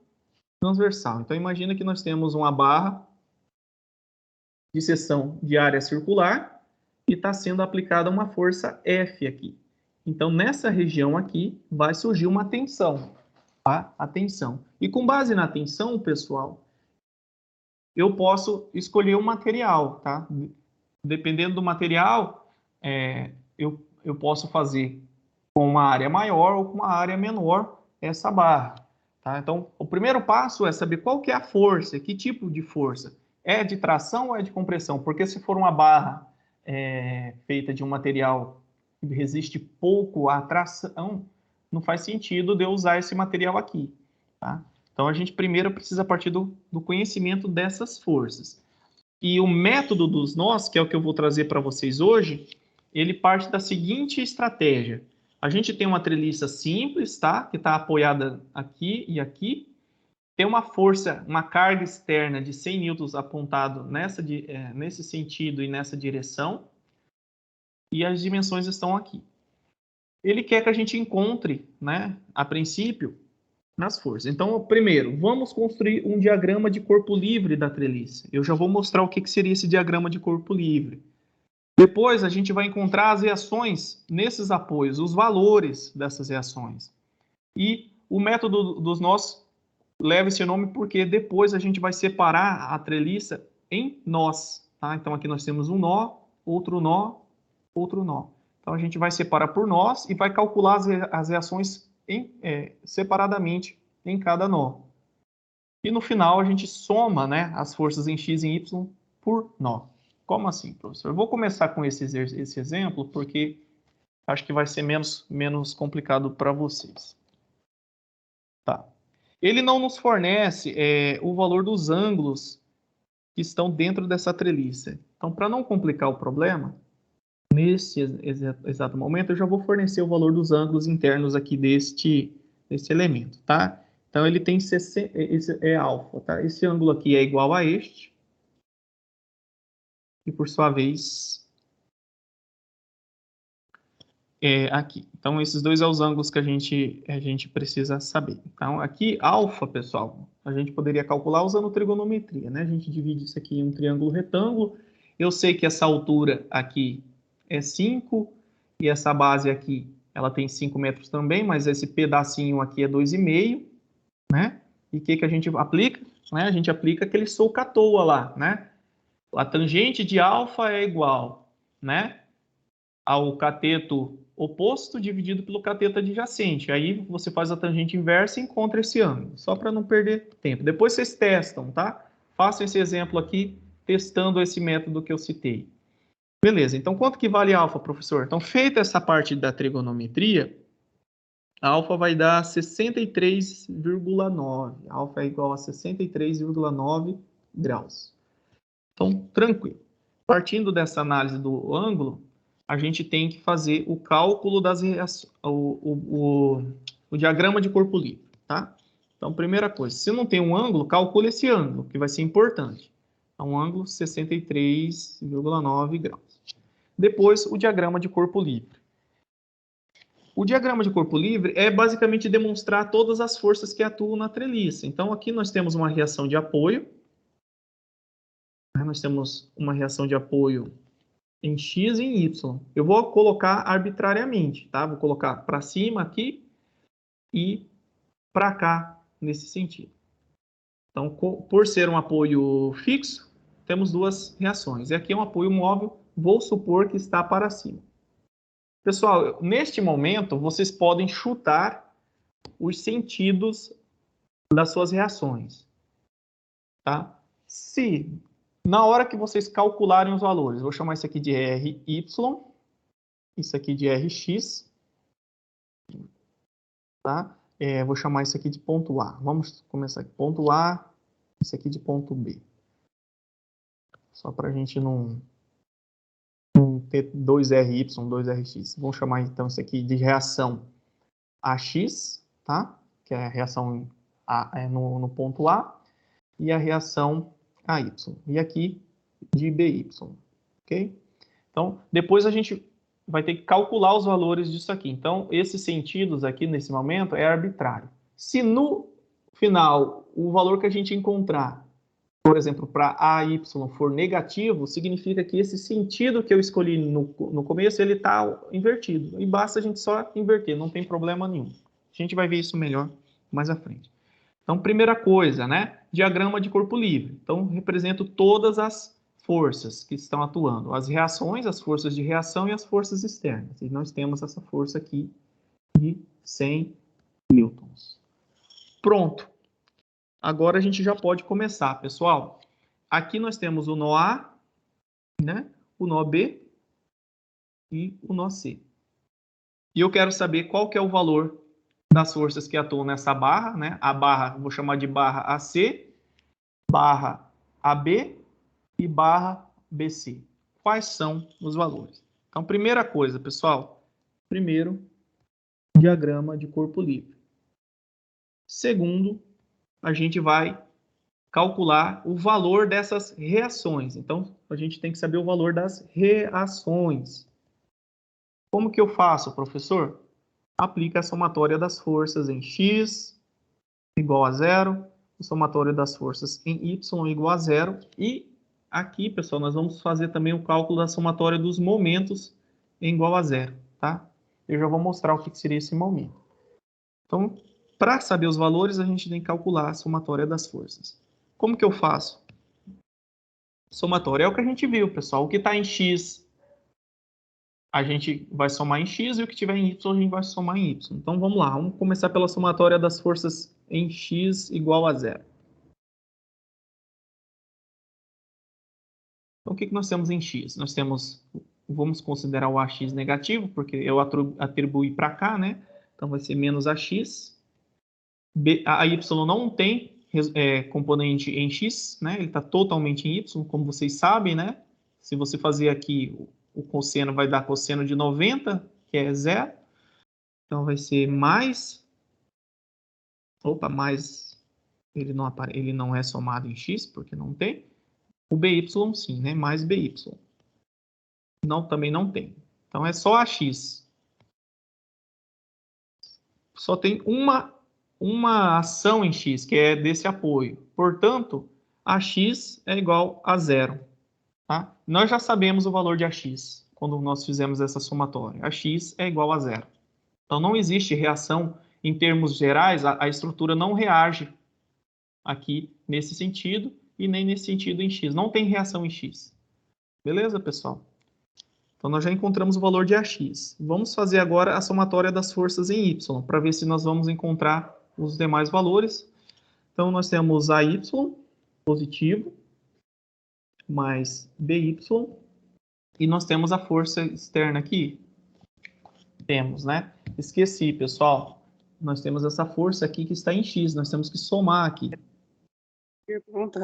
transversal. Então, imagina que nós temos uma barra de seção de área circular e está sendo aplicada uma força F aqui. Então, nessa região aqui, vai surgir uma tensão, tá? A tensão. E com base na tensão, pessoal, eu posso escolher um material, tá? Dependendo do material, eu posso fazer com uma área maior ou com uma área menor essa barra. Tá? Então, o primeiro passo é saber qual que é a força, que tipo de força. É de tração ou é de compressão? Porque se for uma barra feita de um material que resiste pouco à tração, não faz sentido de eu usar esse material aqui. Tá? Então, a gente primeiro precisa partir do conhecimento dessas forças. E o método dos nós, que é o que eu vou trazer para vocês hoje, ele parte da seguinte estratégia. A gente tem uma treliça simples, tá? Que está apoiada aqui e aqui. Tem uma força, uma carga externa de 100 newtons apontado nesse sentido e nessa direção. E as dimensões estão aqui. Ele quer que a gente encontre, né, a princípio, nas forças. Então, primeiro, vamos construir um diagrama de corpo livre da treliça. Eu já vou mostrar o que seria esse diagrama de corpo livre. Depois, a gente vai encontrar as reações nesses apoios, os valores dessas reações. E o método dos nós leva esse nome porque depois a gente vai separar a treliça em nós. Tá? Então, aqui nós temos um nó, outro nó, outro nó. Então, a gente vai separar por nós e vai calcular as reações separadamente em cada nó. E no final a gente soma, né, as forças em x e em y por nó. Como assim, professor? Eu vou começar com esse exemplo, porque acho que vai ser menos complicado para vocês. Tá. Ele não nos fornece o valor dos ângulos que estão dentro dessa treliça. Então, para não complicar o problema, nesse exato momento, eu já vou fornecer o valor dos ângulos internos aqui deste elemento, tá? Então, ele tem esse é alfa, tá? Esse ângulo aqui é igual a este. E, por sua vez, aqui. Então, esses dois são os ângulos que a gente precisa saber. Então, aqui, alfa, pessoal, a gente poderia calcular usando trigonometria, né? A gente divide isso aqui em um triângulo retângulo. Eu sei que essa altura aqui é 5, e essa base aqui, ela tem 5 metros também, mas esse pedacinho aqui é 2,5, né? E o que a gente aplica? Né? A gente aplica aquele soca-toa lá, né? A tangente de alfa é igual, né, ao cateto oposto dividido pelo cateto adjacente. Aí você faz a tangente inversa e encontra esse ângulo, só para não perder tempo. Depois vocês testam, tá? Façam esse exemplo aqui, testando esse método que eu citei. Beleza, então quanto que vale alfa, professor? Então, feita essa parte da trigonometria, a alfa vai dar 63,9. Alfa é igual a 63,9 graus. Então, tranquilo. Partindo dessa análise do ângulo, a gente tem que fazer o cálculo das o diagrama de corpo livre, tá? Então, primeira coisa, se não tem um ângulo, calcule esse ângulo, que vai ser importante. É um ângulo 63,9 graus. Depois, o diagrama de corpo livre. O diagrama de corpo livre é basicamente demonstrar todas as forças que atuam na treliça. Então, aqui nós temos uma reação de apoio. Nós temos uma reação de apoio em X e em Y. Eu vou colocar arbitrariamente, tá? Vou colocar para cima aqui e para cá, nesse sentido. Então, por ser um apoio fixo, temos duas reações. E aqui é um apoio móvel, vou supor que está para cima. Pessoal, neste momento, vocês podem chutar os sentidos das suas reações, tá? Se na hora que vocês calcularem os valores, vou chamar isso aqui de RY, isso aqui de RX, tá? Vou chamar isso aqui de ponto A. Vamos começar aqui. Ponto A, isso aqui de ponto B. Só para a gente não ter 2RY, 2RX. Vamos chamar então isso aqui de reação AX, tá? Que é a reação no ponto A, e a reação AY. E aqui de BY, ok? Então, depois a gente vai ter que calcular os valores disso aqui. Então, esses sentidos aqui, nesse momento, é arbitrário. Se no final, o valor que a gente encontrar, por exemplo, para AY for negativo, significa que esse sentido que eu escolhi no começo, ele está invertido. E basta a gente só inverter, não tem problema nenhum. A gente vai ver isso melhor mais à frente. Então, primeira coisa, né? Diagrama de corpo livre. Então, represento todas as forças que estão atuando. As reações, as forças de reação e as forças externas. E nós temos essa força aqui de 100 newtons. Pronto. Agora a gente já pode começar, pessoal. Aqui nós temos o nó A, né? O nó B e o nó C. E eu quero saber qual que é o valor das forças que atuam nessa barra, né? A barra, vou chamar de barra AC, barra AB e barra BC. Quais são os valores? Então, primeira coisa, pessoal. Primeiro, diagrama de corpo livre. Segundo, a gente vai calcular o valor dessas reações. Então, a gente tem que saber o valor das reações. Como que eu faço, professor? Aplica a somatória das forças em X igual a 0, a somatória das forças em Y igual a 0. E aqui, pessoal, nós vamos fazer também o cálculo da somatória dos momentos em igual a 0, tá? Eu já vou mostrar o que seria esse momento. Então, para saber os valores, a gente tem que calcular a somatória das forças. Como que eu faço? Somatória é o que a gente viu, pessoal. O que está em X, a gente vai somar em X, e o que tiver em Y, a gente vai somar em Y. Então, vamos lá. Vamos começar pela somatória das forças em X igual a 0. Então, que nós temos em x? Nós temos, vamos considerar o ax negativo, porque eu atribuí para cá, né? Então, vai ser menos ax. A y não tem componente em x, né? Ele está totalmente em y, como vocês sabem, né? Se você fazer aqui, o cosseno vai dar cosseno de 90, que é 0. Então, vai ser mais... Opa, mais... Ele não é somado em x, porque não tem. O by sim, né? Mais by. Também não tem. Então, é só ax. Só tem uma ação em x, que é desse apoio. Portanto, ax é igual a 0. Tá? Nós já sabemos o valor de ax quando nós fizemos essa somatória. Ax é igual a 0. Então, não existe reação em termos gerais, a estrutura não reage aqui nesse sentido e nem nesse sentido em x. Não tem reação em x. Beleza, pessoal? Então, nós já encontramos o valor de ax. Vamos fazer agora a somatória das forças em y, para ver se nós vamos encontrar os demais valores. Então, nós temos AY positivo, mais BY, e nós temos a força externa aqui. Temos, né? Esqueci, pessoal. Nós temos essa força aqui que está em x, nós temos que somar aqui. Pergunta.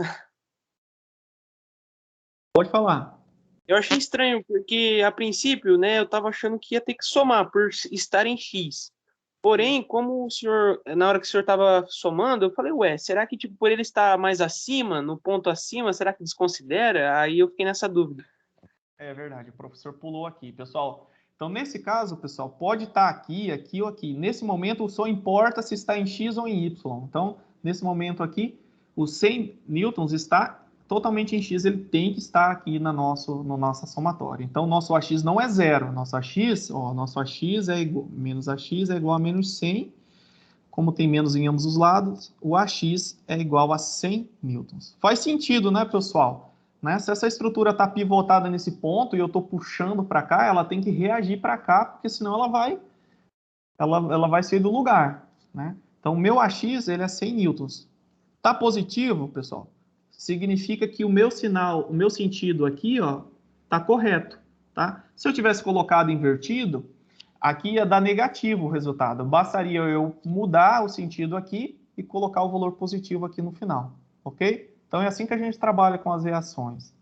Pode falar. Eu achei estranho, porque a princípio, né, eu estava achando que ia ter que somar por estar em x. Porém, como o senhor, na hora que o senhor estava somando, eu falei, ué, será que tipo, por ele estar mais acima, no ponto acima, será que desconsidera? Aí eu fiquei nessa dúvida. É verdade, o professor pulou aqui, pessoal. Então, nesse caso, pessoal, pode estar aqui, aqui ou aqui. Nesse momento, só importa se está em x ou em y. Então, nesse momento aqui, os 100 newtons está totalmente em x, ele tem que estar aqui no nossa somatória. Então, nosso AX não é 0. Nosso AX é igual, menos AX é igual a menos 100. Como tem menos em ambos os lados, o AX é igual a 100 newtons. Faz sentido, né, pessoal? Né? Se essa estrutura está pivotada nesse ponto e eu estou puxando para cá, ela tem que reagir para cá, porque senão ela vai sair do lugar. Né? Então, o meu AX ele é 100 newtons. Está positivo, pessoal? Significa que o meu sinal, o meu sentido aqui, ó, está correto. Tá? Se eu tivesse colocado invertido, aqui ia dar negativo o resultado. Bastaria eu mudar o sentido aqui e colocar o valor positivo aqui no final. Ok? Então, é assim que a gente trabalha com as reações.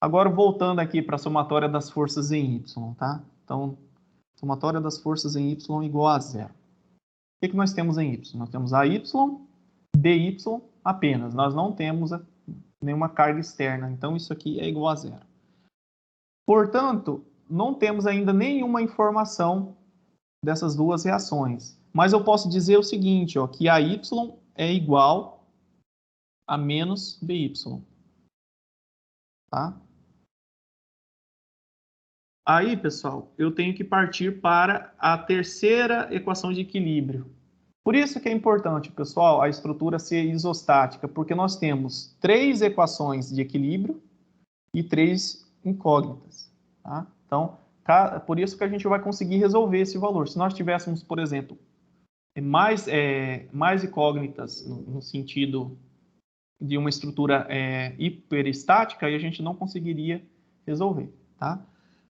Agora, voltando aqui para a somatória das forças em Y, tá? Então, somatória das forças em Y igual a 0. O que nós temos em Y? Nós temos AY, BY apenas. Nós não temos nenhuma carga externa. Então, isso aqui é igual a 0. Portanto, não temos ainda nenhuma informação dessas duas reações. Mas eu posso dizer o seguinte, ó, que AY é igual a menos BY. Tá? Aí, pessoal, eu tenho que partir para a terceira equação de equilíbrio. Por isso que é importante, pessoal, a estrutura ser isostática, porque nós temos 3 equações de equilíbrio e 3 incógnitas. Tá? Então, por isso que a gente vai conseguir resolver esse valor. Se nós tivéssemos, por exemplo, mais incógnitas no sentido de uma estrutura hiperestática, aí a gente não conseguiria resolver, tá?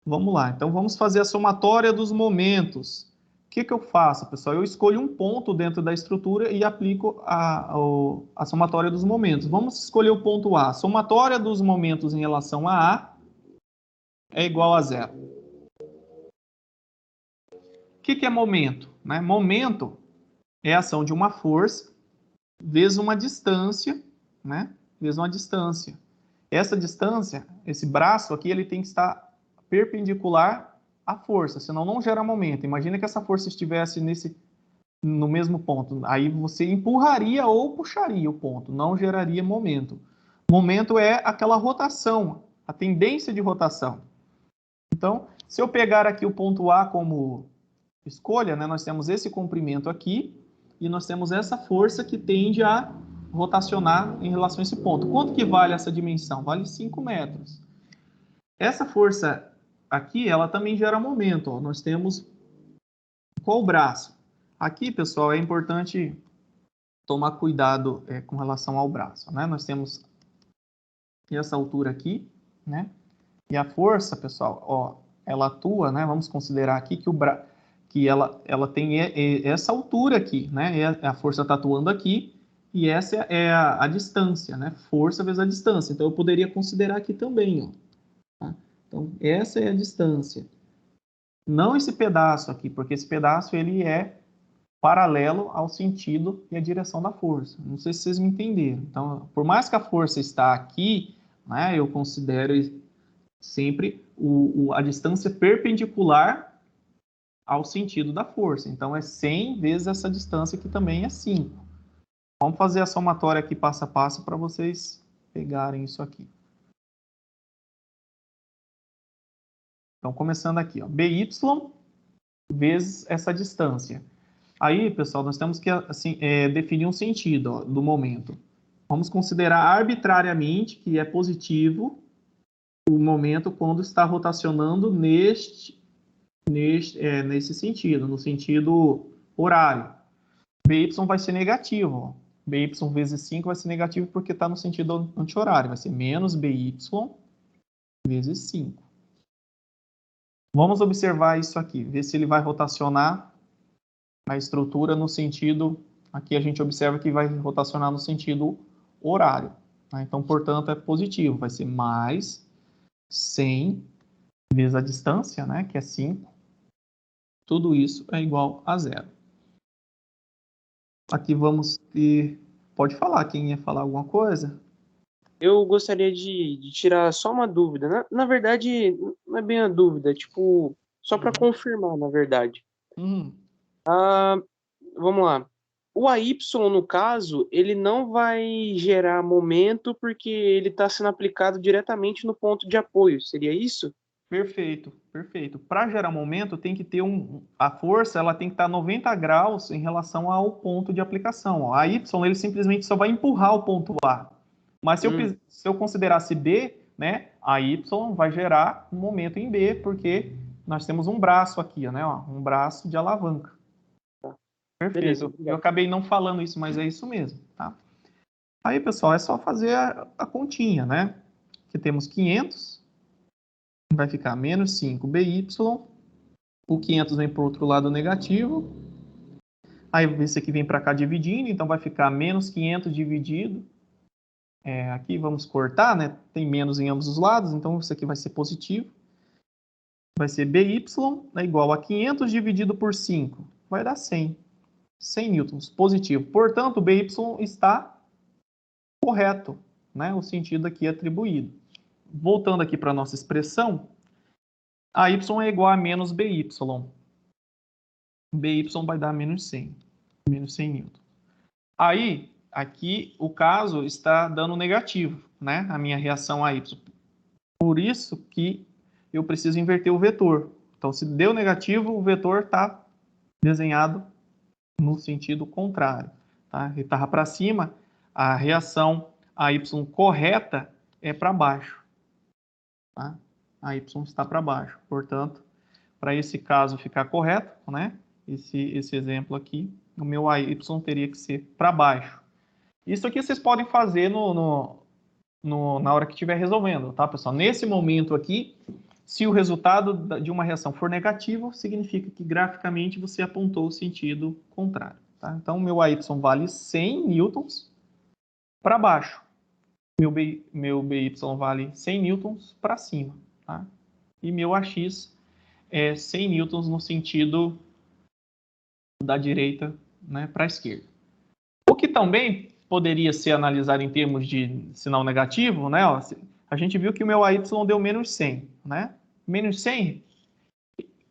Vamos lá, então vamos fazer a somatória dos momentos. O que eu faço, pessoal? Eu escolho um ponto dentro da estrutura e aplico a somatória dos momentos. Vamos escolher o ponto A. Somatória dos momentos em relação a A é igual a 0. O que é momento? Né? Momento é a ação de uma força vezes uma distância, né? Vezes uma distância. Essa distância, esse braço aqui, ele tem que estar perpendicular à força, senão não gera momento. Imagina que essa força estivesse no mesmo ponto. Aí você empurraria ou puxaria o ponto, não geraria momento. Momento é aquela rotação, a tendência de rotação. Então, se eu pegar aqui o ponto A como escolha, né, nós temos esse comprimento aqui e nós temos essa força que tende a rotacionar em relação a esse ponto. Quanto que vale essa dimensão? Vale 5 metros. Essa força aqui, ela também gera momento. Ó. Nós temos qual braço? Aqui, pessoal, é importante tomar cuidado com relação ao braço. Né? Nós temos essa altura aqui, né? E a força, pessoal, ó, ela atua, né? Vamos considerar aqui que ela tem essa altura aqui, né? A força está atuando aqui e essa é a distância, né? Força vezes a distância. Então, eu poderia considerar aqui também, ó. Tá? Então, essa é a distância. Não esse pedaço aqui, porque esse pedaço ele é paralelo ao sentido e à direção da força. Não sei se vocês me entenderam. Então, por mais que a força está aqui, né? Eu considero sempre a distância perpendicular ao sentido da força. Então, é 100 vezes essa distância, que também é 5. Vamos fazer a somatória aqui passo a passo para vocês pegarem isso aqui. Então, começando aqui, ó, BY vezes essa distância. Aí, pessoal, nós temos que assim, definir um sentido, ó, do momento. Vamos considerar arbitrariamente que é positivo o momento quando está rotacionando nesse sentido, no sentido horário. BY vai ser negativo. Ó. BY vezes 5 vai ser negativo porque está no sentido anti-horário. Vai ser menos BY vezes 5. Vamos observar isso aqui, ver se ele vai rotacionar a estrutura no sentido... Aqui a gente observa que vai rotacionar no sentido horário. Tá? Então, portanto, é positivo. Vai ser mais 100 vezes a distância, né, que é 5. Tudo isso é igual a 0. Aqui vamos ter... Pode falar, quem ia falar alguma coisa? Eu gostaria de tirar só uma dúvida. Na verdade, não é bem a dúvida, tipo, só para confirmar, na verdade. Vamos lá. O AY, no caso, ele não vai gerar momento porque ele está sendo aplicado diretamente no ponto de apoio. Seria isso? Perfeito, perfeito. Para gerar momento, tem que ter a força, ela tem que estar 90 graus em relação ao ponto de aplicação. Ó. A Y, ele simplesmente só vai empurrar o ponto A. Mas se eu considerasse B, né, a Y vai gerar um momento em B, porque nós temos um braço aqui, né, ó, um braço de alavanca. Perfeito. Beleza, eu acabei não falando isso, mas é isso mesmo, tá? Aí, pessoal, é só fazer a continha, né? Aqui temos 500, vai ficar menos 5 BY, o 500 vem para o outro lado negativo, aí esse aqui vem para cá dividindo, então vai ficar menos 500 dividido, aqui vamos cortar, né? Tem menos em ambos os lados, então isso aqui vai ser positivo. Vai ser BY é igual a 500 dividido por 5, vai dar 100. 100 newtons, positivo. Portanto, o BY está correto, né? O sentido aqui atribuído. Voltando aqui para a nossa expressão, a Y é igual a menos BY. BY vai dar menos 100 newtons. Aí, aqui, o caso está dando negativo, né? A minha reação a Y. Por isso que eu preciso inverter o vetor. Então, se deu negativo, o vetor está desenhado no sentido contrário. Tá? Ele estava para cima, a reação a Y correta é para baixo. Tá? A Y está para baixo. Portanto, para esse caso ficar correto, né? Esse exemplo aqui, o meu AY teria que ser para baixo. Isso aqui vocês podem fazer na hora que estiver resolvendo, tá, pessoal? Nesse momento aqui, se o resultado de uma reação for negativo, significa que graficamente você apontou o sentido contrário. Tá? Então, meu AY vale 100 newtons para baixo. Meu BY vale 100 newtons para cima. Tá? E meu AX é 100 newtons no sentido da direita, né, para a esquerda. O que também poderia ser analisado em termos de sinal negativo, né? Ó, a gente viu que o meu AY deu menos 100, né? Menos 100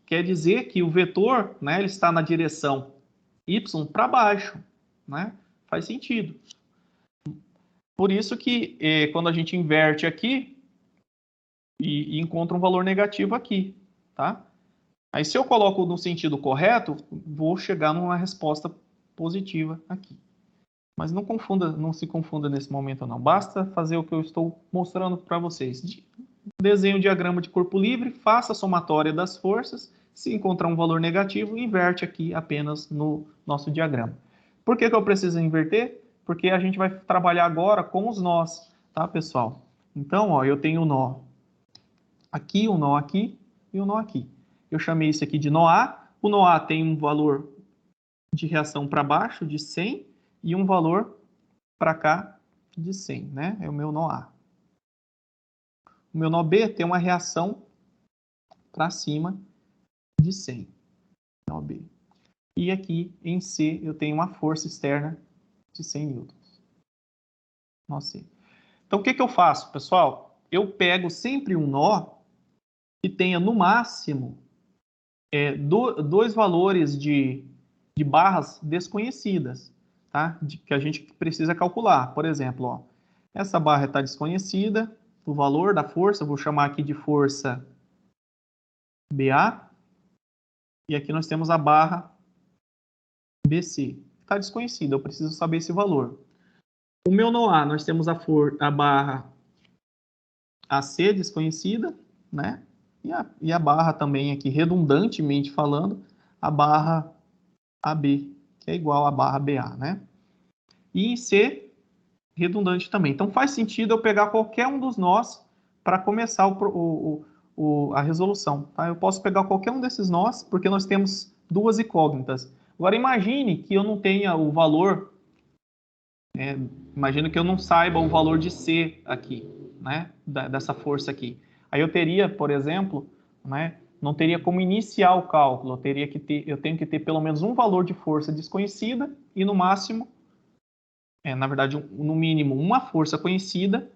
quer dizer que o vetor, né, ele está na direção Y para baixo, né? Faz sentido. Por isso que quando a gente inverte aqui e encontra um valor negativo aqui, tá? Aí se eu coloco no sentido correto, vou chegar numa resposta positiva aqui. Mas não se confunda nesse momento não. Basta fazer o que eu estou mostrando para vocês. Desenhe um diagrama de corpo livre, faça a somatória das forças. Se encontrar um valor negativo, inverte aqui apenas no nosso diagrama. Por que eu preciso inverter? Porque a gente vai trabalhar agora com os nós, tá, pessoal? Então, ó, eu tenho o nó aqui, um nó aqui e um nó aqui. Eu chamei isso aqui de nó A. O nó A tem um valor de reação para baixo de 100 e um valor para cá de 100, né? É o meu nó A. O meu nó B tem uma reação para cima de 100, nó B. E aqui em C eu tenho uma força externa de 100 newtons. Nó C. Então o que eu faço, pessoal? Eu pego sempre um nó que tenha no máximo dois valores de barras desconhecidas, tá? Que a gente precisa calcular. Por exemplo, ó, essa barra está desconhecida, o valor da força, vou chamar aqui de força BA, e aqui nós temos a barra BC. Está desconhecida, eu preciso saber esse valor. O meu nó A, nós temos a barra AC desconhecida, né? E a barra também aqui, redundantemente falando, a barra AB, que é igual à barra BA, né? E em C, redundante também. Então faz sentido eu pegar qualquer um dos nós para começar a resolução. Tá? Eu posso pegar qualquer um desses nós, porque nós temos duas incógnitas. Agora imagine que eu não tenha o valor, imagine que eu não saiba o valor de C aqui, né? Dessa força aqui. Aí eu teria, por exemplo, né? Não teria como iniciar o cálculo. Eu tenho que ter pelo menos um valor de força desconhecida e no máximo, na verdade, no mínimo uma força conhecida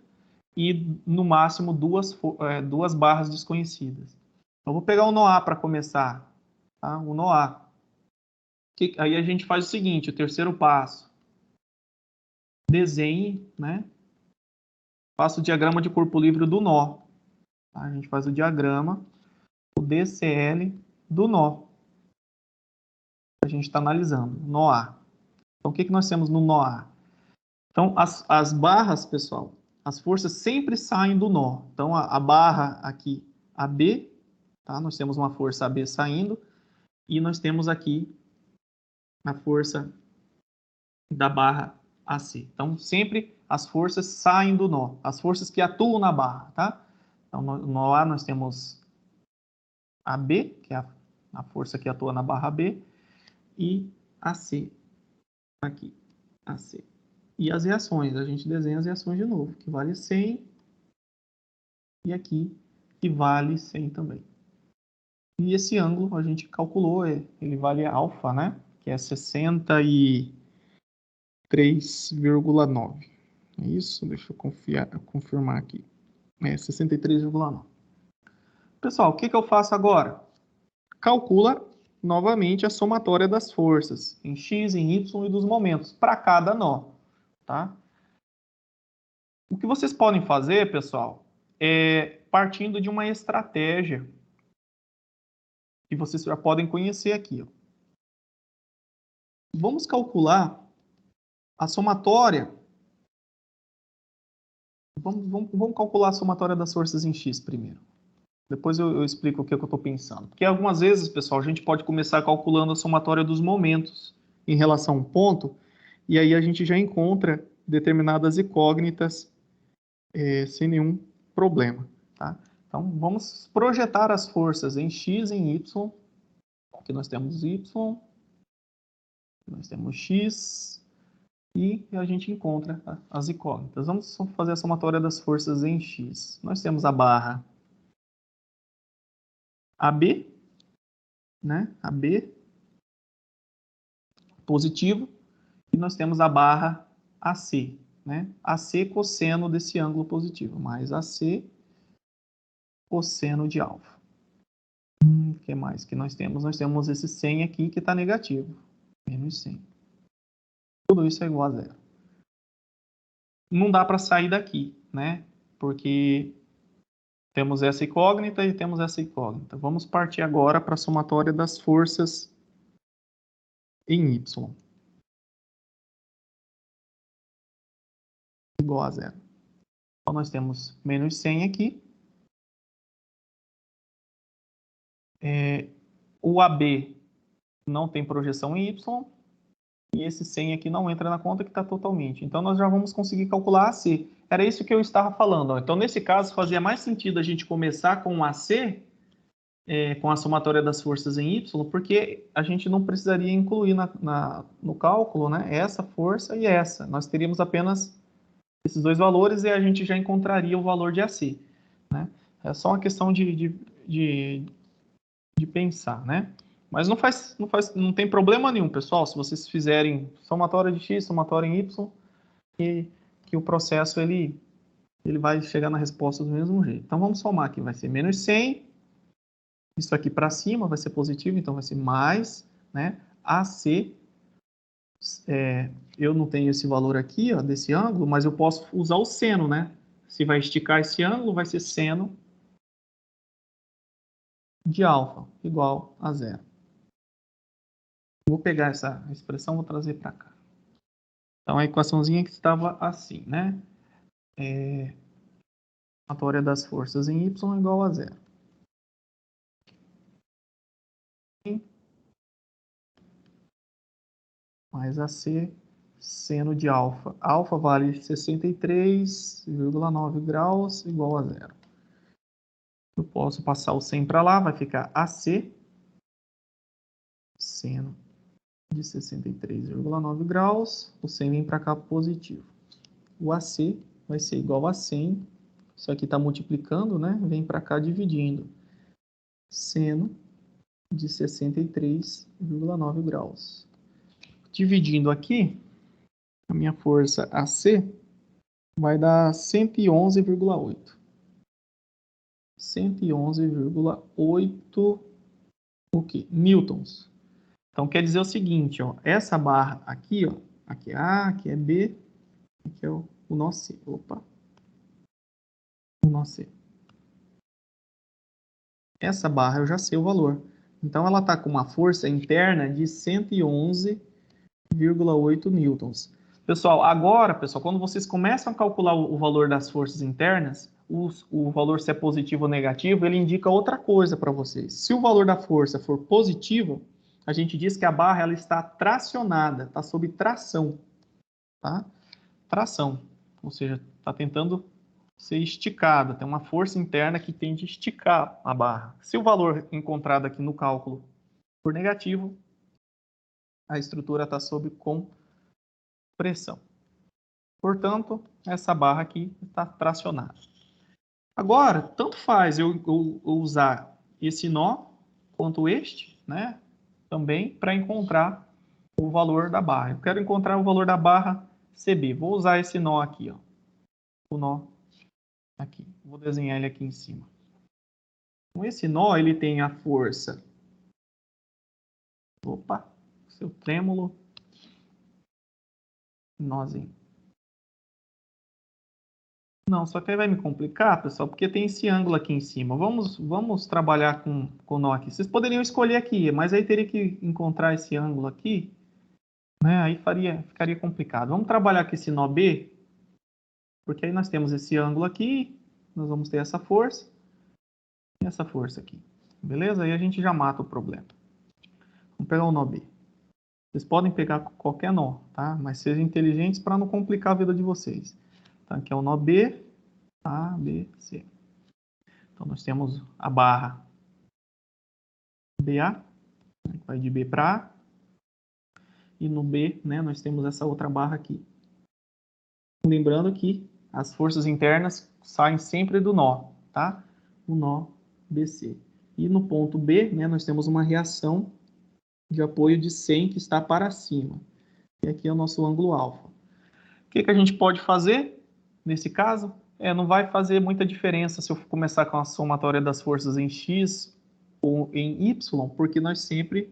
e no máximo duas barras desconhecidas. Eu vou pegar o nó A para começar, tá? O nó A. Aí a gente faz o seguinte, o terceiro passo. Desenhe, né? Faça o diagrama de corpo livre do nó. Tá? A gente faz o diagrama, o DCL do nó. A gente está analisando, nó A. Então, o que nós temos no nó A? Então, as barras, pessoal, as forças sempre saem do nó. Então, a barra aqui, AB, tá? Nós temos uma força AB saindo e nós temos aqui a força da barra AC. Então, sempre as forças saem do nó, as forças que atuam na barra, tá? Então, no nó A nós temos AB, que é a força que atua na barra B, e AC, aqui, AC. E as reações, a gente desenha as reações de novo, que vale 100, e aqui, que vale 100 também. E esse ângulo a gente calculou, ele vale alfa, né? Que é 63,9. É isso? Deixa eu confirmar aqui. É 63,9. Pessoal, o que eu faço agora? Calcula novamente a somatória das forças em x, em y e dos momentos para cada nó, tá? O que vocês podem fazer, pessoal, é partindo de uma estratégia que vocês já podem conhecer aqui. Ó. Vamos calcular a somatória. Vamos calcular a somatória das forças em x primeiro. Depois eu explico o que eu estou pensando. Porque algumas vezes, pessoal, a gente pode começar calculando a somatória dos momentos em relação a um ponto, e aí a gente já encontra determinadas incógnitas sem nenhum problema. Tá? Então, vamos projetar as forças em x e em y. Aqui nós temos y, nós temos x, e a gente encontra as incógnitas. Vamos fazer a somatória das forças em x. Nós temos a barra AB, né? AB positivo, e nós temos a barra AC, né? AC cosseno desse ângulo positivo, mais AC cosseno de alfa. O que mais que nós temos? Nós temos esse 100 aqui que está negativo, menos 100. Tudo isso é igual a zero. Não dá para sair daqui, né? Porque temos essa incógnita e temos essa incógnita. Vamos partir agora para a somatória das forças em Y. Igual a zero. Então, nós temos menos 100 aqui. O AB não tem projeção em Y. e esse 100 aqui não entra na conta que está totalmente. Então, nós já vamos conseguir calcular AC. Era isso que eu estava falando. Ó. Então, nesse caso, fazia mais sentido a gente começar com o AC, com a somatória das forças em Y, porque a gente não precisaria incluir no cálculo, né, essa força e essa. Nós teríamos apenas esses dois valores e a gente já encontraria o valor de AC. Né? É só uma questão de pensar, né? Mas não tem problema nenhum, pessoal, se vocês fizerem somatória de x, somatória em y, que o processo ele vai chegar na resposta do mesmo jeito. Então vamos somar aqui, vai ser menos 100, isso aqui para cima vai ser positivo, então vai ser mais, né? AC, eu não tenho esse valor aqui, ó, desse ângulo, mas eu posso usar o seno, né? Se vai esticar esse ângulo, vai ser seno de alfa igual a 0. Vou pegar essa expressão, vou trazer para cá. Então, a equaçãozinha que estava assim, né? Somatória das forças em y igual a 0. Mais AC, seno de alfa. Alfa vale 63,9 graus igual a 0. Eu posso passar o 100 para lá, vai ficar AC, seno de 63,9 graus. O 100 vem para cá positivo. O AC vai ser igual a 100. Isso aqui está multiplicando, né? Vem para cá dividindo. Seno de 63,9 graus. Dividindo aqui, a minha força AC vai dar 111,8. 111,8 o quê? Newtons. Então, quer dizer o seguinte, ó, essa barra aqui, ó, aqui é A, aqui é B, aqui é o nó C. Opa! O nó C. Essa barra eu já sei o valor. Então, ela está com uma força interna de 111,8 newtons. Pessoal, agora, quando vocês começam a calcular o valor das forças internas, o valor se é positivo ou negativo, ele indica outra coisa para vocês. Se o valor da força for positivo, a gente diz que a barra ela está tracionada, está sob tração. Tá? Tração, ou seja, está tentando ser esticada, tem uma força interna que tende a esticar a barra. Se o valor encontrado aqui no cálculo for negativo, a estrutura está sob compressão. Portanto, essa barra aqui está tracionada. Agora, tanto faz eu usar esse nó quanto este, né, também para encontrar o valor da barra. Eu quero encontrar o valor da barra CB. Vou usar esse nó aqui, ó. O nó aqui. Vou desenhar ele aqui em cima. Com esse nó, ele tem a força. Opa, seu trêmulo. Nozinho. Não, só que aí vai me complicar, pessoal, porque tem esse ângulo aqui em cima. Vamos trabalhar com o nó aqui. Vocês poderiam escolher aqui, mas aí teria que encontrar esse ângulo aqui, né? Aí ficaria complicado. Vamos trabalhar com esse nó B, porque aí nós temos esse ângulo aqui, nós vamos ter essa força e essa força aqui. Beleza? Aí a gente já mata o problema. Vamos pegar o nó B. Vocês podem pegar qualquer nó, tá? Mas sejam inteligentes para não complicar a vida de vocês. Então, aqui é o nó B, A, B, C. Então, nós temos a barra BA, que vai de B para A. E no B, né, nós temos essa outra barra aqui. Lembrando que as forças internas saem sempre do nó, tá? O nó BC. E no ponto B, né, nós temos uma reação de apoio de 100 que está para cima. E aqui é o nosso ângulo alfa. O que a gente pode fazer nesse caso? Não vai fazer muita diferença se eu começar com a somatória das forças em X ou em Y, porque nós sempre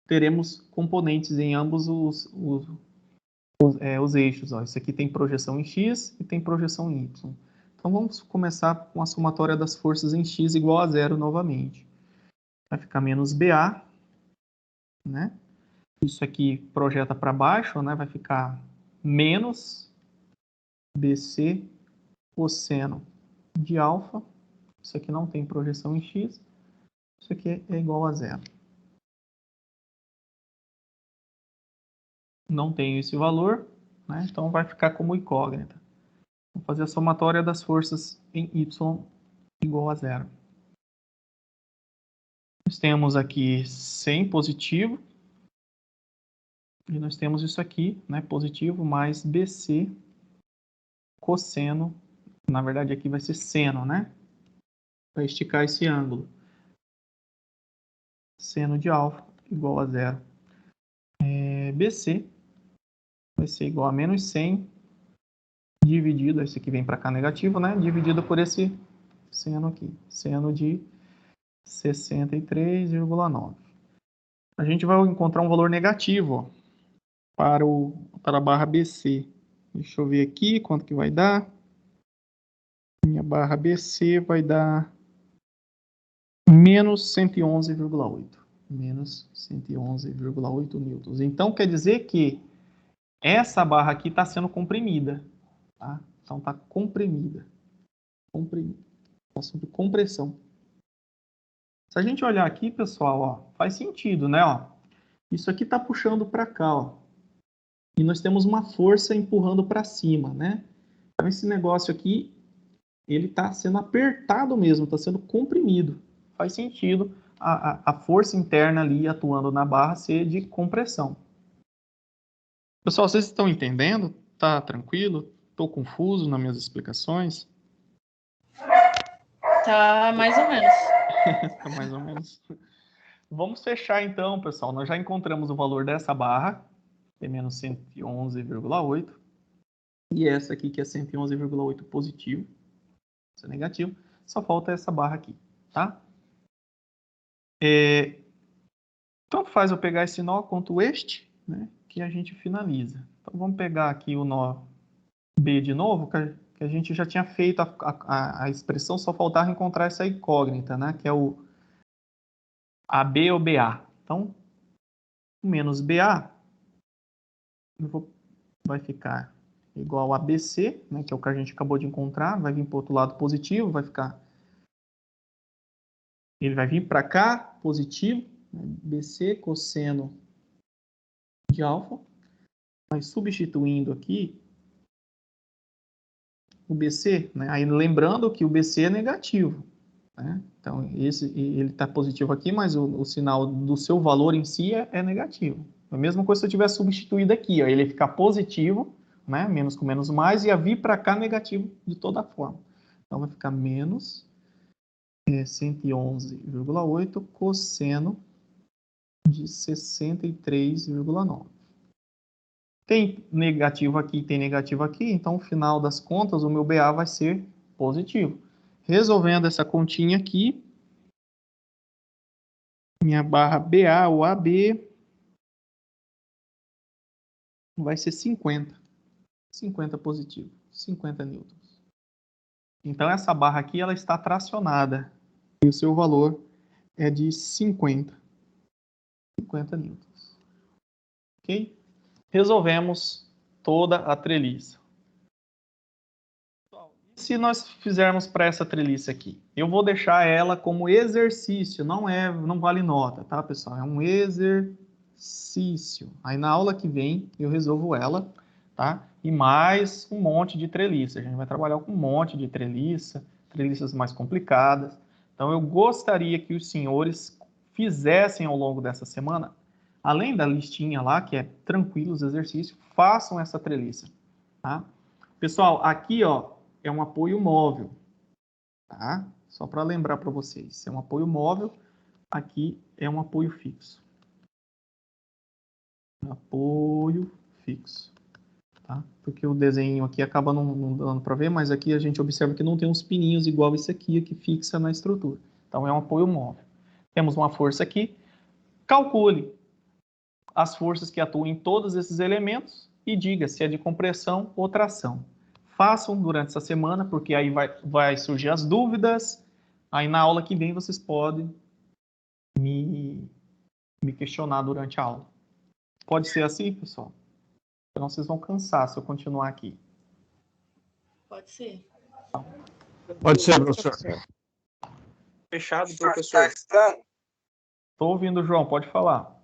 teremos componentes em ambos os eixos. Ó. Isso aqui tem projeção em X e tem projeção em Y. Então vamos começar com a somatória das forças em X igual a 0 novamente. Vai ficar menos BA, né? Isso aqui projeta para baixo, né? Vai ficar menos BC cosseno de alfa. Isso aqui não tem projeção em X. Isso aqui é igual a 0. Não tenho esse valor, né? Então vai ficar como incógnita. Vamos fazer a somatória das forças em Y igual a 0. Nós temos aqui 100 positivo. E nós temos isso aqui, né? Positivo mais BC cosseno. Na verdade aqui vai ser seno, né? Para esticar esse ângulo. Seno de alfa igual a 0. BC vai ser igual a menos 100 dividido, esse aqui vem para cá negativo, né? Dividido por esse seno aqui. Seno de 63,9. A gente vai encontrar um valor negativo, ó, para a barra BC. Deixa eu ver aqui quanto que vai dar. Minha barra BC vai dar menos 111,8. Menos 111,8 newtons. Então, quer dizer que essa barra aqui está sendo comprimida. Tá? Então, está comprimida. Está sob compressão. Se a gente olhar aqui, pessoal, ó, faz sentido, né? Ó, isso aqui está puxando para cá, ó. E nós temos uma força empurrando para cima, né? Então, esse negócio aqui, ele está sendo apertado mesmo, está sendo comprimido. Faz sentido a força interna ali atuando na barra ser de compressão. Pessoal, vocês estão entendendo? Tá tranquilo? Estou confuso nas minhas explicações? Tá mais ou menos. Tá mais ou menos. Vamos fechar então, pessoal. Nós já encontramos o valor dessa barra, que é menos 111,8. E essa aqui, que é 111,8 positivo. Isso é negativo. Só falta essa barra aqui, tá? Tanto faz eu pegar esse nó quanto este, né? Que a gente finaliza. Então, vamos pegar aqui o nó B de novo, que a gente já tinha feito a expressão, só faltava encontrar essa incógnita, né? Que é o AB ou BA. Então, menos BA vai ficar igual a BC, né? Que é o que a gente acabou de encontrar. Vai vir para o outro lado positivo, vai ficar... Ele vai vir para cá, positivo, né? BC cosseno de alfa. Mas substituindo aqui o BC, né? Aí lembrando que o BC é negativo, né? Então, ele está positivo aqui, mas o sinal do seu valor em si é negativo. A mesma coisa se eu tivesse substituído aqui, ó, ele ia ficar positivo, né? Menos com menos mais, e ia vir para cá negativo de toda forma. Então, vai ficar menos 111,8 cosseno de 63,9. Tem negativo aqui, tem negativo aqui, então, no final das contas, o meu BA vai ser positivo. Resolvendo essa continha aqui, minha barra BA ou AB vai ser 50. 50 positivo, 50 newtons. Então, essa barra aqui, ela está tracionada. E o seu valor é de 50 newtons. Ok? Resolvemos toda a treliça. Se nós fizermos para essa treliça aqui, eu vou deixar ela como exercício, não vale nota, tá, pessoal? É um exercício. Aí na aula que vem eu resolvo ela, tá? E mais um monte de treliça. A gente vai trabalhar com um monte de treliça, treliças mais complicadas. Então eu gostaria que os senhores fizessem ao longo dessa semana, além da listinha lá, que é tranquilo os exercícios, façam essa treliça, tá? Pessoal, aqui, ó, é um apoio móvel, tá? Só para lembrar para vocês, é um apoio móvel, aqui é um apoio fixo. Apoio fixo, tá? Porque o desenho aqui acaba não dando para ver, mas aqui a gente observa que não tem uns pininhos igual esse aqui que fixa na estrutura. Então é um apoio móvel. Temos uma força aqui, calcule as forças que atuam em todos esses elementos e diga se é de compressão ou tração. Façam durante essa semana, porque aí vai surgir as dúvidas. Aí na aula que vem vocês podem me questionar durante a aula. Pode ser assim, pessoal? Senão vocês vão cansar se eu continuar aqui. Pode ser. Pode ser, professor. Fechado, professor. Estou ouvindo, João. Pode falar.